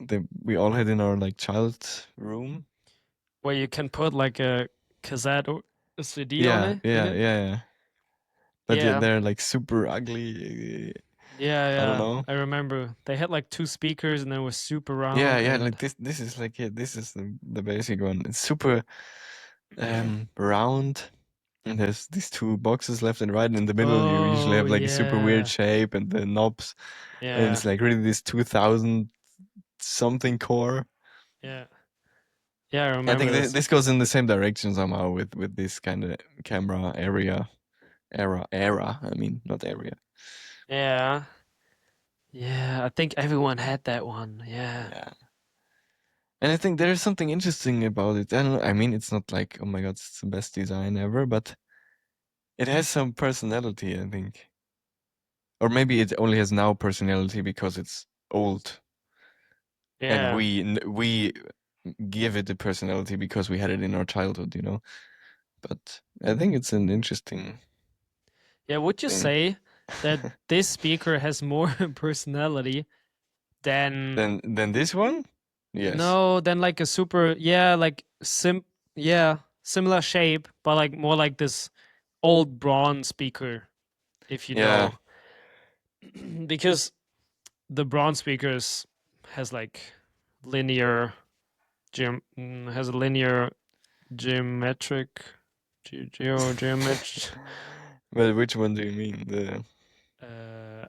that we all had in our like child room? where you can put like a cassette or a CD on Yeah, it in yeah, it. yeah, yeah. But Yeah. they're like super ugly. Yeah, I don't yeah. know. I remember. They had like two speakers and they were super Yeah, round yeah. Like and this is like, yeah, this is the basic one. It's super round, and there's these two boxes left and right. And in the middle, you usually oh have like a super weird yeah. shape and the knobs, and Yeah. it's like really this 2000 something core. Yeah. Yeah, I I remember think this. this goes in the same direction somehow with this kind of camera era. I mean, not area. Yeah. Yeah, I think everyone had that one. Yeah. Yeah. And I think there is something interesting about it. I don't know. I mean, it's not like, oh my God, it's the best design ever, but it has some personality, I think. Or maybe it only has now personality because it's old, and Yeah. we give it a personality because we had it in our childhood. But I think it's an interesting Yeah, would you thing. say that this speaker has more personality than Than this one? Yes. no, than like a super yeah, like yeah, similar shape, but like more like this old bronze speaker, if you Yeah. know. Because the bronze speakers has like linear has a linear geometric geometry. Well, which one do you mean?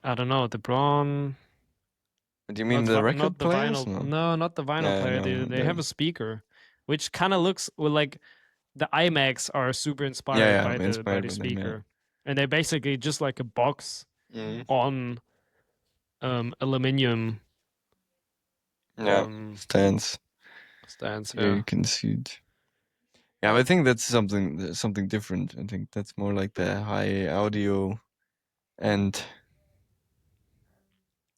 I don't know, the Braun. Do you mean the record Not the players? vinyl. No. No, not the vinyl player. No. They have a speaker, which kind of looks well, like the iMacs are super inspired Yeah, by inspired the by them. Yeah. speaker, and they're basically just like a box Mhm. on aluminium Yeah. Stands. stands. Here Yeah, you can see it. Yeah, but I think that's something different. I think that's more like the high audio and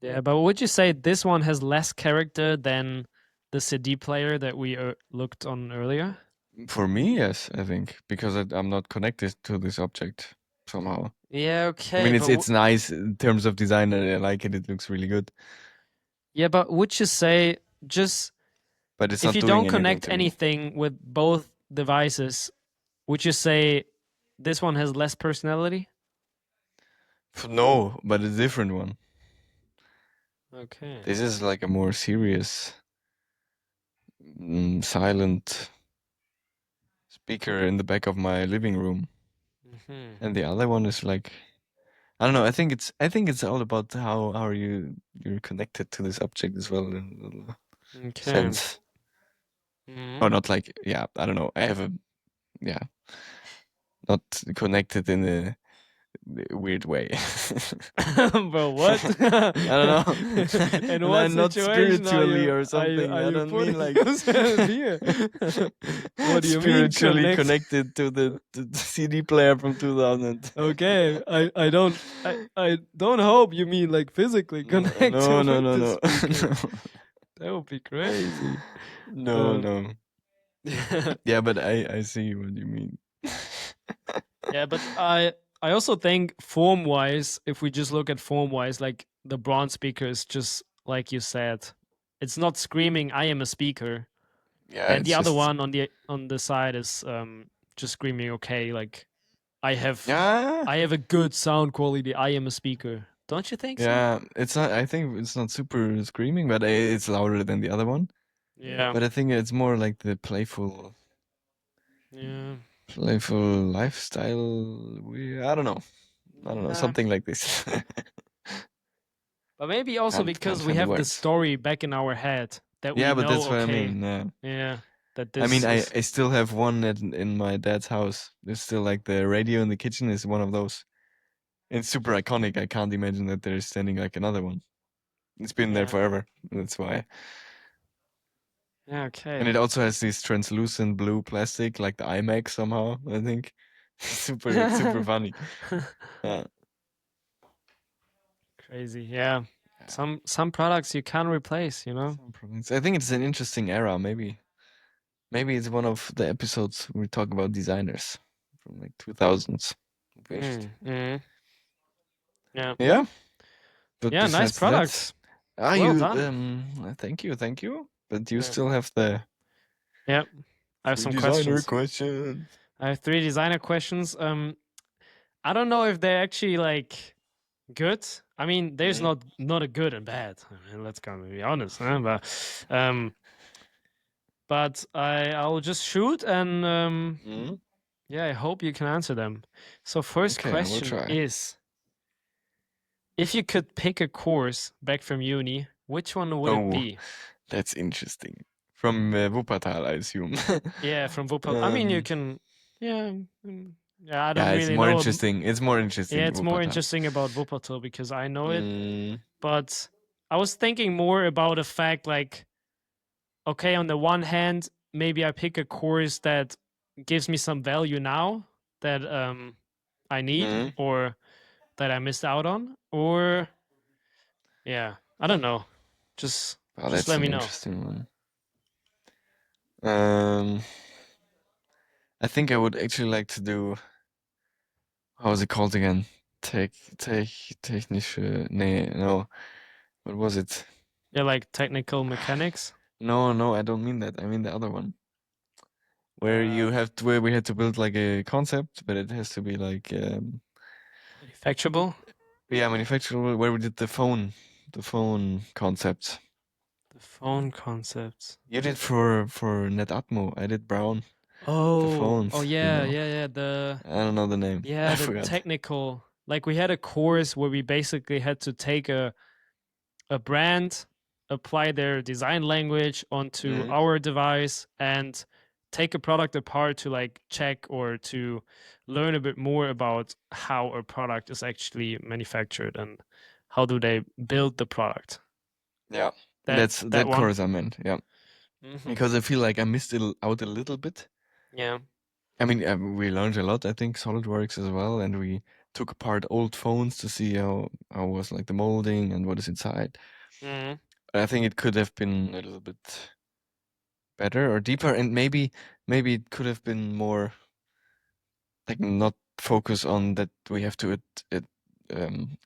yeah. But would you say this one has less character than the CD player that we looked on earlier? for me, yes, I think because I'm not connected to this object somehow. Yeah, I okay, mean, but it's nice in terms of design. I like it. It looks really good, yeah, but would you say just but it's if not you doing don't anything connect to me. anything with both devices, would you say this one has less personality? No, but a different one. Okay. This is like a more serious, silent speaker in the back of my living room, Hmm. and the other one is like I don't know. I think it's all about how are you're connected to this object as well in a little Okay. sense. Hmm. Or not like yeah, I don't know. I have a yeah, not connected in a weird way. Bro, what? I don't know. In And what I'm not situation spiritually or are something. I you don't mean putting like yourself here? What do you mean spiritually connect? connected to the CD player from 2000. Okay, I don't hope you mean like physically No, connected no, with no, the no. speaker. No. That would be crazy. No, Um, no. Yeah, but I see what you mean. yeah, but I also think form wise, if we just look at form wise, like the bronze speaker is just like you said, it's not screaming "I am a speaker," Yeah, and the it's other just one on the side is just screaming "Okay," like I have yeah, I have a good sound quality. I am a speaker. Don't you think so? yeah. It's not. I think it's not super screaming, but it's louder than the other one. Yeah, But I think it's more like the yeah, playful lifestyle. I don't know. I don't know. yeah. Something like this. But maybe also Can't because we find the have the words. story back in our head that we Yeah, but know. that's what I Okay, mean. Yeah. yeah, that I this mean, I, is. I still have one in my dad's house. There's still like the radio in the kitchen is one of those. It's super iconic. I can't imagine that there's standing like another one. It's been there Yeah. forever. That's why. Yeah. And Okay. it also has this translucent blue plastic, like the iMac somehow, I think. Super funny. Yeah. Crazy. Yeah. Yeah. Some products you can't replace. You know. Some problems. I think it's an interesting era. Maybe it's one of the episodes we talk about designers from like 2000s. Wished. Mm. Yeah. Yeah, but Yeah. Nice besides that, products. are Well you done. thank you. But you Yeah. still have the Yeah. I have three some designer questions. questions. I have three designer questions. I don't know if they're actually like good. I mean, there's Mm, not a good and bad. I mean, let's kind of be honest. Huh? But I'll just shoot and mm. yeah, I hope you can answer them. So first Okay, I will question try. is, if you could pick a course back from uni, which one would it Oh, be? that's interesting. From Wuppertal, I assume. Yeah, from Wuppertal. I mean, you um, can, yeah, yeah. I don't yeah, it's really more know. interesting. It's more Yeah, interesting, it's more Wuppertal. interesting about Wuppertal because I know it, Mm, but I was thinking more about the fact like, okay, on the one hand, maybe I pick a course that gives me some value now that I need mm. or that I missed out on, or yeah, I don't know. Just Oh, just that's let an me know. interesting one. Um, I think I would actually like to do. How was it called again? Tech, tech, technische. Nee, no. What was it? Yeah, like technical mechanics, No, I don't mean that. I mean the other one, uh, where we had to build like a concept, but it has to be like manufacturable, yeah, manufacturable. Where we did the phone concept. The phone concepts. You did for Netatmo. I did Brown. The Oh phones, yeah, yeah, yeah. I don't know the name. I The forgot. technical. Like we had a course where we basically had to take a brand, apply their design language onto Mhm. our device, and take a product apart to like check or to learn a bit more about how a product is actually manufactured and how do they build the product. Yeah, That that that one. course I meant. Yeah, Hmm. because I feel like I missed it out a little bit. Yeah. I mean, we learned a lot. I think SolidWorks as well, and we took apart old phones to see how was like the molding and what is inside. Hmm. But I think it could have been a little bit better or deeper, and maybe it could have been more like not focus on that we have to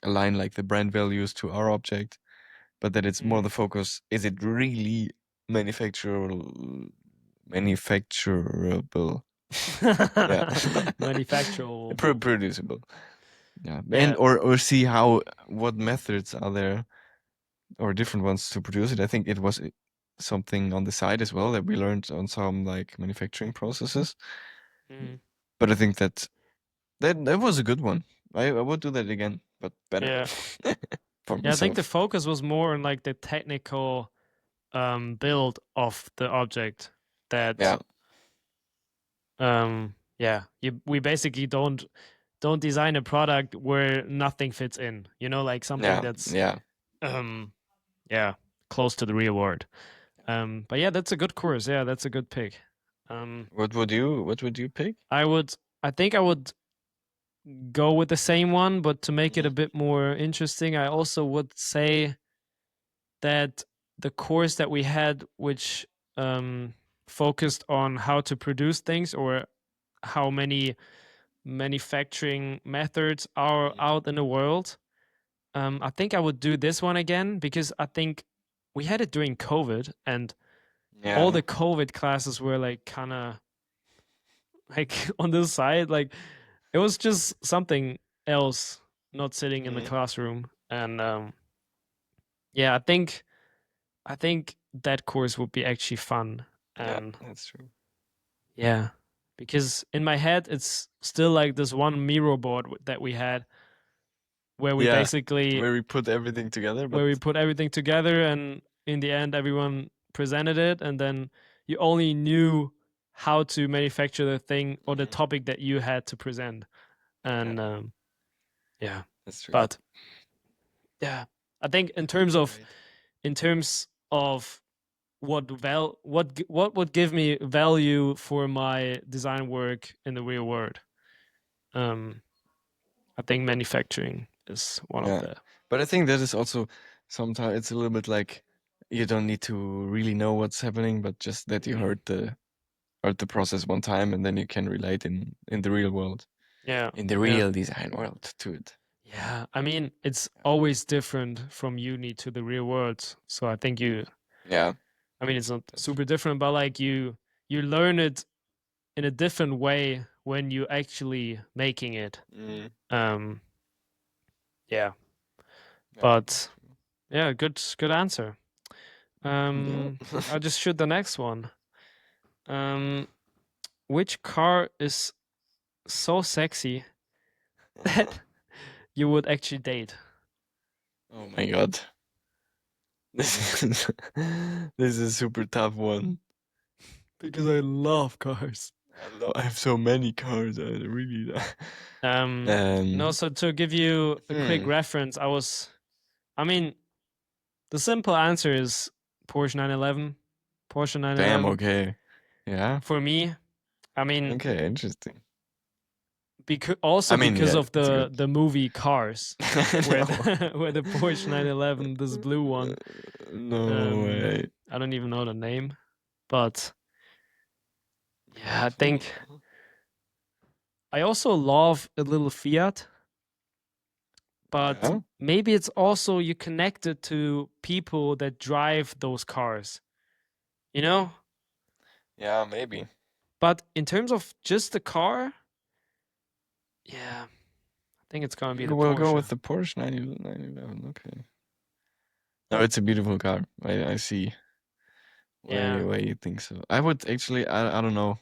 align like the brand values to our object, but that it's more the focus. Is it really manufacturable? Manufacturable? Yeah, Manufacturable. producible. Yeah, and Yeah. or see how what methods are there or different ones to produce it. I think it was something on the side as well that we learned on some like manufacturing processes. Mm. But I think that was a good one. I would do that again, but better Yeah. for Yeah, I think the myself. focus was more on like the technical build of the object that Yeah, yeah, we basically don't design a product where nothing fits in. You know, like something yeah, that's yeah. um yeah, close to the real world. But yeah, that's a good course. Yeah, that's a good pick. Um What would you pick? I think I would go with the same one, but to make it a Mhm. bit more interesting, I also would say that the course that we had, which focused on how to produce things or how many manufacturing methods are Mhm. out in the world, I think I would do this one again because I think we had it during COVID and all Yeah. the COVID classes were like kind of like on the side, like it was just something else, not sitting in the Mhm. classroom. And yeah, I think that course would be actually fun. Yeah, And that's true. yeah, because in my head, it's still like this one Miro board that we had where we Yeah, basically where we put everything together, but where we put everything together and in the end everyone presented it and then you only knew how to manufacture the thing or the Mhm. topic that you had to present. Yeah, And yeah, that's true. but yeah, I think You're right. in terms of what would give me value for my design work in the real world. Um, I think manufacturing is one of Yeah, the but I think that is also sometimes it's a little bit like you don't need to really know what's happening, but just that you mm, heard the process one time, and then you can relate in the real world, yeah, in the yeah, real design world to it. yeah. I mean, it's Yeah. always different from uni to the real world. So I think Yeah, I mean, it's not that's super true. different, but like you learn it in a different way when you actually making it. Mm, Um, yeah, yeah, but that's true. yeah, good answer. Yeah. I'll just shoot the next one. Um, which car is so sexy that you would actually date? Oh my God. This is this is a super tough one. Because I love cars. I have so many cars. I really. No, Um. so to give you a quick Hmm. reference, I mean, the simple answer is Porsche 911. Porsche Damn. 911. Okay. Yeah. For me, I mean, Okay. Interesting. also I mean, because yeah, of it's good. the movie Cars, where No. where the Porsche 911, this blue one, No way. I don't even know the name, but yeah, I think I also love a little Fiat, but Yeah. maybe it's also you connected to people that drive those cars, you know? Yeah. Maybe. But in terms of just the car, yeah, I think it's gonna be You the will go with Porsche. the Porsche 911. Okay. No, it's a beautiful car. I see Yeah. why you think so. I would actually, I don't know.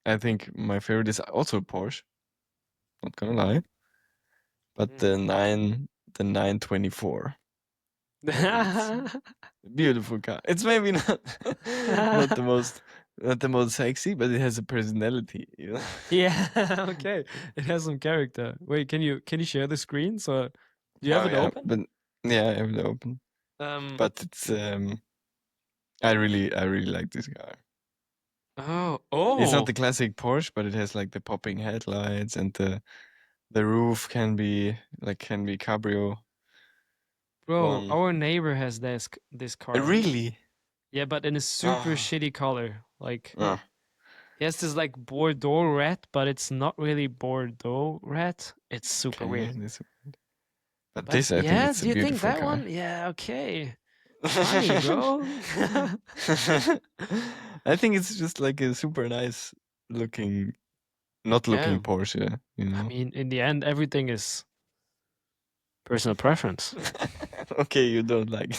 I think my favorite is also Porsche. Not gonna lie, but Mm. the 924. I think it's a beautiful car. It's maybe not not the most not the most sexy, but it has a personality. You know. Yeah, okay. It has some character. Wait, can you share the screen? So do you have Oh it yeah, open? but yeah, I have it open. Um But it's I really like this car. oh, It's not the oh, classic Porsche, but it has like the popping headlights and the roof can be cabrio bro, one. our neighbor has this car. Really? Yeah, but in a super Ah, shitty color. Like ah, he has this like Bordeaux red, but it's not really Bordeaux red. It's super okay. weird. But But this I think yeah, it's a do you think beautiful that car. one? Yeah, okay. Funny, bro. I think it's just like a super nice looking, not Yeah. looking Porsche, you I know? mean, in the end, everything is personal preference. Okay, you don't like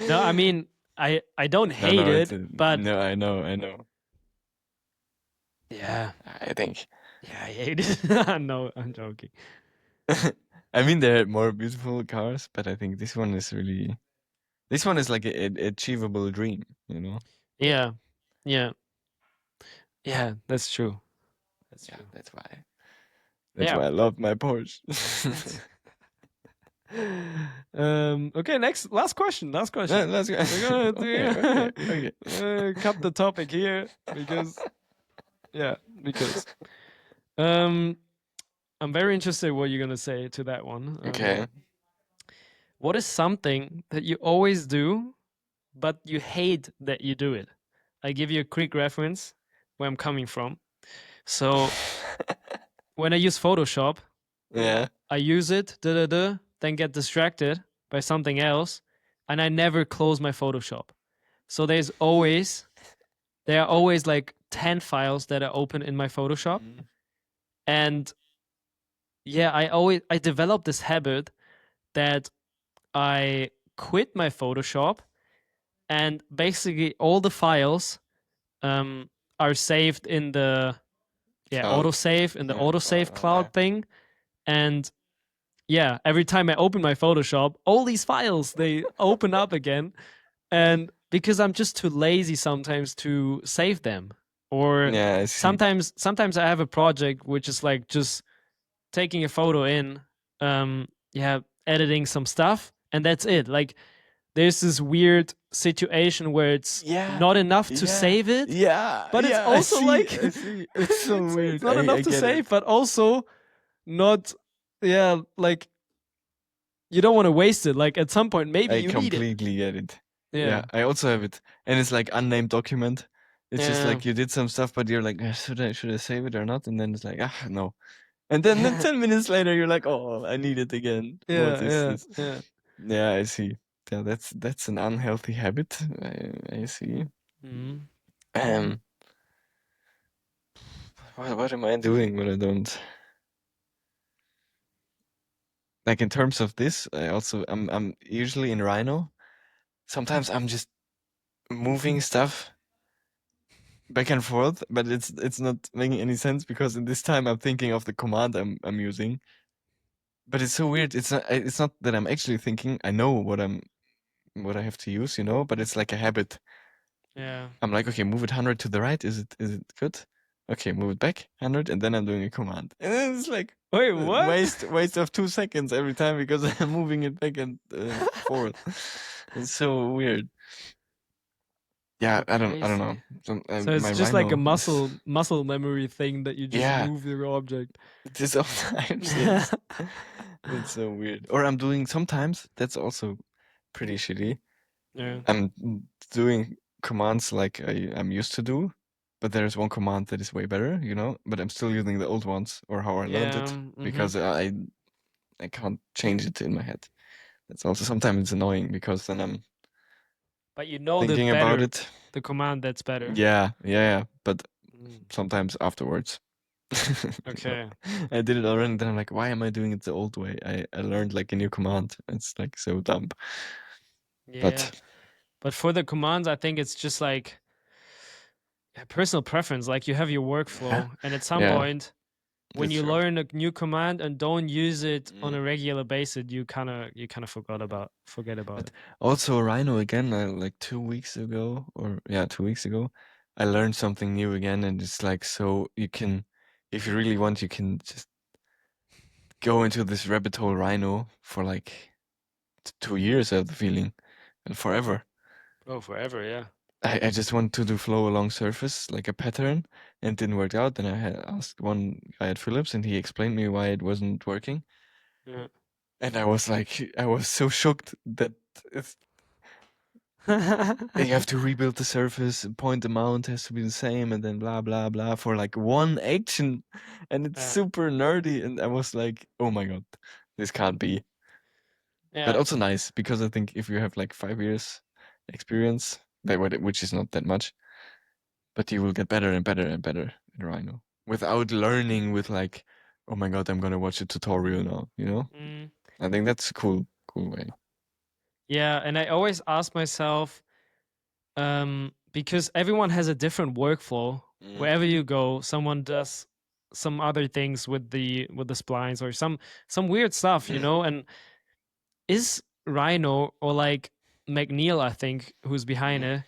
No, I it. mean, I don't No, hate no, it's it, a, but no, I know. yeah, I think. yeah, I hate it. No, I'm joking. I mean, there are more beautiful cars, but I think this one is like a achievable dream, you know? Yeah, yeah, yeah. That's true. That's Yeah, true. that's why. That's Yeah. why I love my Porsche. Okay. Last question. Last question. Let's go. We're gonna Okay, okay, do okay. cut the topic here yeah, because um, I'm very interested what you're gonna say to that one. Okay. What is something that you always do, but you hate that you do it? I give you a quick reference where I'm coming from. So when I use Photoshop, Yeah. I use it, then get distracted by something else, and I never close my Photoshop. So there are always like 10 files that are open in my Photoshop. Mhm. And yeah, I developed this habit that I quit my Photoshop and basically all the files um, are saved in the Cloud. autosave in the Yeah. autosave Yeah. cloud thing. And yeah, every time I open my Photoshop, all these files they open up again. And because I'm just too lazy sometimes to save them, or Yeah, I see. sometimes I have a project which is like just taking a photo in, yeah, editing some stuff, and that's it. Like there's this weird situation where it's Yeah. not enough to Yeah. save it, Yeah. but it's Yeah. I also see. like I see. It's so it's weird. not enough I to get it. save, but also not, yeah, like you don't want to waste it. Like at some point, maybe I you need it. completely get it. Yeah, Yeah, I also have it. And it's like unnamed document. It's just yeah, like you did some stuff, but you're like, should I save it or not? And then it's like, ah, no. And then 10 minutes later, you're like, oh, I need it again. What yeah, is yeah, this? yeah. Yeah, I see. Yeah, that's an unhealthy habit. I see. Mhm. Um, what am I doing when I don't like in terms of this? I'm usually in Rhino. Sometimes I'm just moving stuff back and forth, but it's not making any sense because in this time I'm thinking of the command I'm using. But it's so weird. It's not that I'm actually thinking. I know what I have to use, you know, but it's like a habit. Yeah. I'm like, okay, move it 100 to the right. Is it good? Okay, move it back 100, and then I'm doing a command. And then it's like Wait, what? waste of 2 seconds every time because I'm moving it back and forward. It's so weird. Yeah, So I don't know. crazy. So it's My just like a Rhino is muscle memory thing that you just yeah. move your object. This sometimes yes. It's so weird. Or I'm doing sometimes that's also pretty shitty. Yeah. I'm doing commands like I'm used to do, but there's one command that is way better, you know, but I'm still using the old ones or how I learned Yeah. it Mm-hmm. because I can't change it in my head. That's also sometimes it's annoying because then I'm But you know thinking about it. the command that's better. Yeah, but Mm. sometimes afterwards. You know, Okay. I did it already, and then I'm like, why am I doing it the old way? I learned like a new command. It's like so dumb. Yeah. But But for the commands, I think it's just like personal preference. Like you have your yeah, workflow, and at some yeah, point, when that's you true. learn a new command and don't use it on Mm. a regular basis, you kind of forget about But it. also Rhino again, like 2 weeks ago, or yeah, 2 weeks ago, I learned something new again, and it's like so you can, if you really want, you can just go into this rabbit hole Rhino for like 2 years. I have the feeling, and forever. Oh, forever, yeah. I just want to do flow along surface like a pattern, and it didn't work out. Then I had asked one guy at Philips, and he explained me why it wasn't working. Yeah. And I was like, I was so shocked that it's, you have to rebuild the surface, point amount has to be the same, and then blah blah blah for like one action, and it's Yeah. super nerdy. And I was like, oh my god, this can't be. But Yeah. also nice because I think if you have like 5 years experience, which is not that much, but you will get better and better and better in Rhino without learning with like, oh my god, I'm gonna watch a tutorial now. You know, Mm. I think that's a cool way. Yeah, and I always ask myself, because everyone has a different workflow. Mm. Wherever you go, someone does some other things with the splines or some weird stuff, and is Rhino or like McNeil, I think, who's behind Mm. it,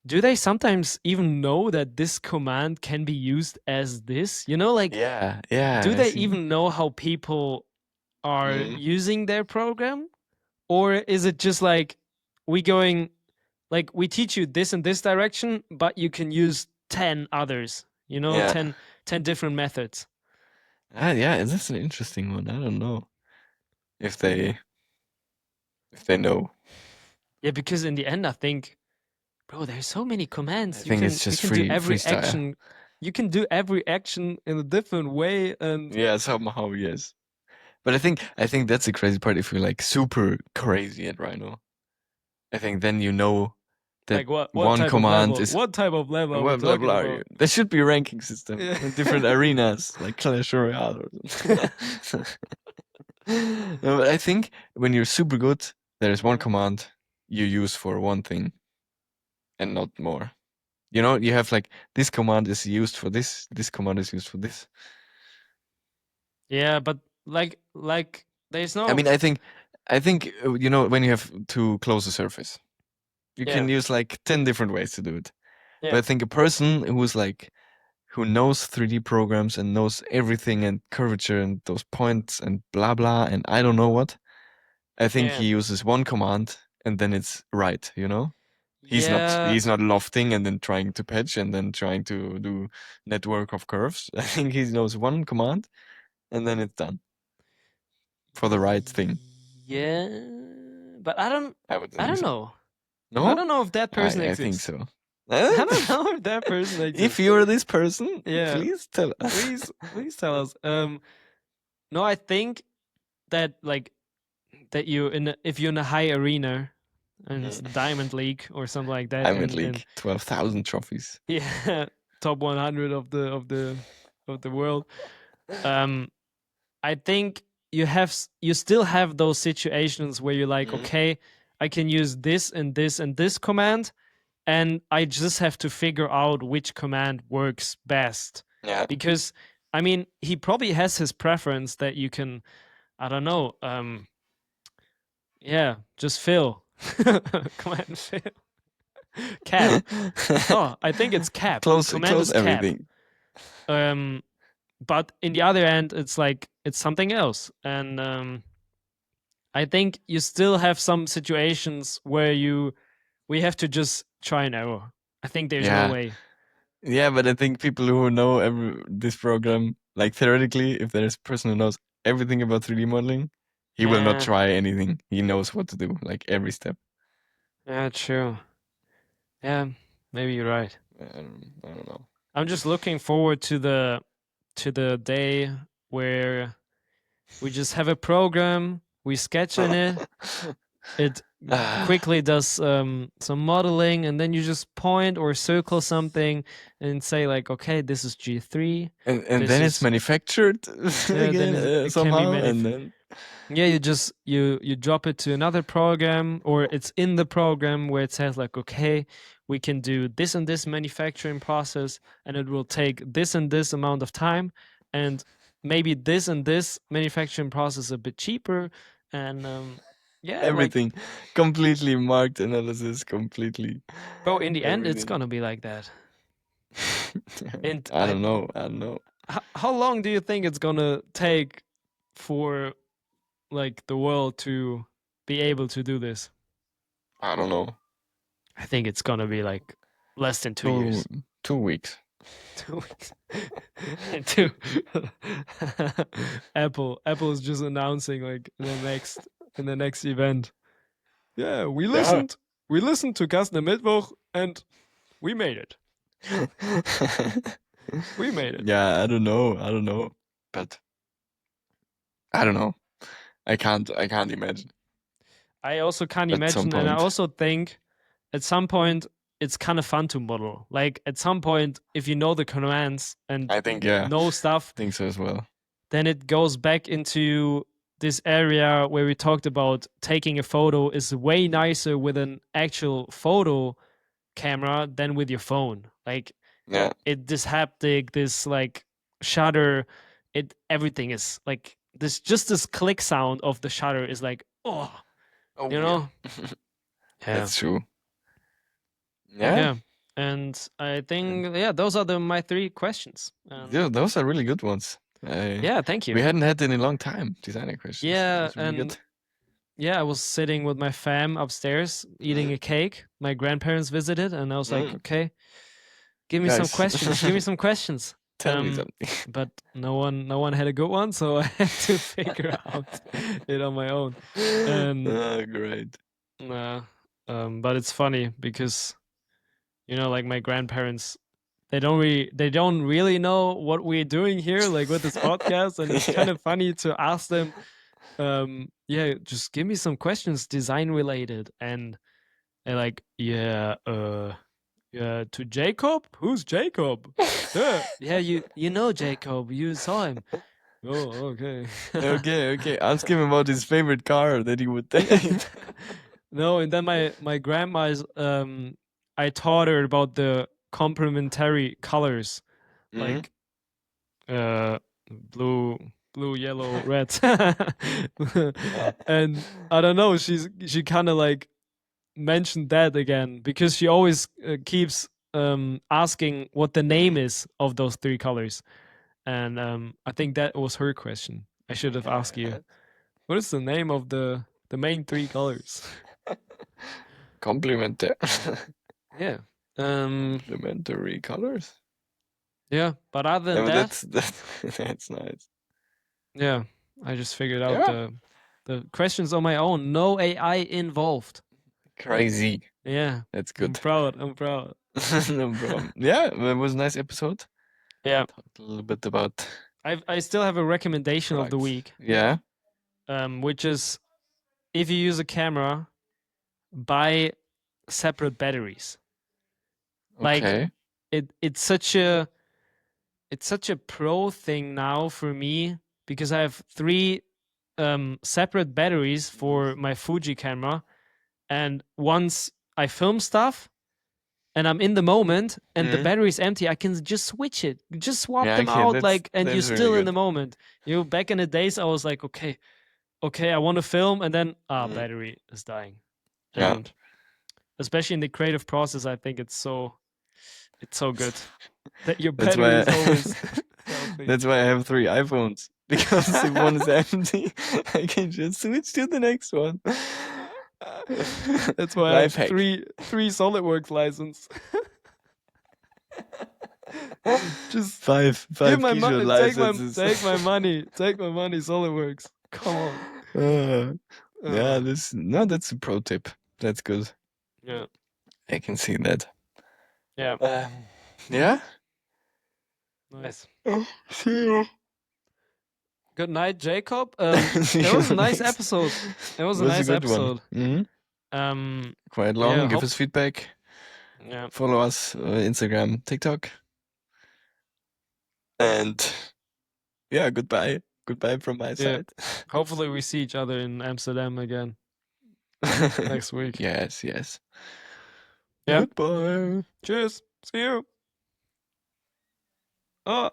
do they sometimes even know that this command can be used as this? Like, Yeah, yeah, do I they see. even know how people are Mm. using their program? Or is it just like we going like we teach you this in this direction, but you can use 10 others, Yeah. 10 different methods. Yeah, that's an interesting one. I don't know if they know. Yeah, because in the end, I think, bro, there's so many I commands. You think can it's you just can do every freestyle. action. You can do every action in a different way, and Yeah, somehow yes. But I think that's the crazy part. If you're like super crazy at Rhino, I think then you know that like what one type of command level? is What type of level are we blah blah talking blah. about? There should be a ranking system Yeah. in different arenas, like Clash Royale or something. No, but I think when you're super good, there is one Mhm. command you use for one thing and not more. You know, you have like this command is used for this command is used for this. Yeah, but like there's I no. mean, I think you know when you have to close a surface, you Yeah. can use like 10 different ways to do it. But Yeah. I think a person who knows 3D programs and knows everything and curvature and those points and blah blah and I don't know what, I think Yeah. he uses one command and then it's right, you know? He's not Yeah. he's not lofting and then trying to patch and then trying to do network of curves. I think he knows one command and then it's done for the right thing. Yeah, but I don't I would I think don't so. know. I No? don't know if that person I think exists. so. I don't know if that person If exists. you're this person, Yeah, please tell us. please tell us. No, I think that like that if you're in a high arena and it's Mm. the Diamond League or something like that, I'm at and league 12,000 trophies. yeah, top 100 of the world. Um, I think you still have those situations where you're like, Mhm. okay, I can use this and this and this command, and I just have to figure out which command works best. Yeah. Because I mean, he probably has his preference that you can, I don't know, yeah, just fill. Command fill. Cap. Oh, I think it's cap. Command Close is cap. everything. Um, but in the other end, it's like it's something else, and I think you still have some situations where we have to just try and error. I think there's no Yeah. way. Yeah, but I think people who know this program, like theoretically, if there's a person who knows everything about 3D modeling, he will not Yeah, try anything. He knows what to do, like every step. yeah, true. Yeah, maybe you're right. I don't know. I'm just looking forward to the day where we just have a program, we sketch in it, it Ah, quickly does some modeling, and then you just point or circle something and say like, okay, this is G3, and this then it's is manufactured then again it can be somehow, and then Yeah, you just you drop it to another program, or it's in the program where it says like, okay, we can do this and this manufacturing process, and it will take this and this amount of time, and maybe this and this manufacturing process a bit cheaper, and yeah, like, Everything. Completely marked analysis, completely bro, in the end, it's everything. gonna be like that. And I don't know. I don't know. how long do you think it's gonna take for like the world to be able to do this? I don't know. I think it's gonna be like less than 2 years. 2 weeks. 2 weeks. Two. Apple is just announcing like in the next event. Yeah, Yeah. we listened to Carsten Mittwoch and we made it. We made it. Yeah, I don't know. I don't know. But I don't know. I can't imagine I also can't at some imagine, and I point. also think at some point it's kind of fun to model. Like at some point, if you know the commands and I think, yeah. know stuff, I think so as well. then it goes back into this area where we talked about taking a photo is way nicer with an actual photo camera than with your phone. Like Yeah. this haptic, this like shutter, everything is like this click sound of the shutter is like, oh, Oh, you yeah. know? Yeah. That's true. Yeah. Yeah. And I think, yeah, those are my 3 questions. Yeah, those are really good ones. Yeah, thank you. We hadn't had in a long time designer questions. Yeah, That's really and good. yeah, I was sitting with my fam upstairs eating a cake. My grandparents visited, and I was like, Mm. okay, give me some Nice. questions. Give me some questions. Tell me something. But no one had a good one, so I had to figure out it on my own. Great. But it's funny because like my grandparents, they don't really know what we're doing here, like with this podcast, and it's kind of funny to ask them, yeah, just give me some questions design related, and they're like, yeah, to Jacob? Who's Jacob? Yeah, you know Jacob, you saw him. Oh, okay. Okay. Ask him about his favorite car that he would take. No, and then my grandma's I taught her about the complementary colors, like blue, yellow, red. And I don't know, she kind of like mentioned that again because she always keeps asking what the name is of those 3 colors. And I think that was her question. I should have asked you, what is the name of the main 3 colors? Complementary. Yeah. Complementary colors. Yeah, but other than Yeah, but that, that's nice. yeah, I just figured out Yeah. the questions on my own. No AI involved. Crazy. Yeah. That's I'm good. proud. No problem. Yeah, it was a nice episode. Yeah. Talked a little bit about I still have a recommendation of the products. week, Yeah. which is if you use a camera, buy separate batteries. Like Okay. it's such a pro thing now for me because I have 3 separate batteries for my Fuji camera, and once I film stuff and I'm in the moment and the battery's empty, I can just switch it, just swap Yeah, them okay, out, like, and you're that's still really in the good. moment. Back in the days, I was like, okay, I want to film, and then battery is dying. Yeah. And especially in the creative process, I think it's so good that your That's battery why is always healthy. that's why I have 3 iPhones. Because if one is empty, I can just switch to the next one. That's why I have Life hack. 3 SolidWorks license. Just 5 give my keyshot money. licenses. Take my money. Take my money. SolidWorks. Come on. Yeah, that's a pro tip. That's good. Yeah. I can see that. Yeah. Yeah. Nice. See you. Good night, Jacob. It was a nice episode. It was a nice episode. Quite long. yeah, Give us feedback. Yeah. Follow us Instagram, TikTok. And yeah, goodbye. Goodbye from my Yeah. side. Hopefully we see each other in Amsterdam again next week. Yes, yes. Yeah. Goodbye. Cheers. See you. Oh.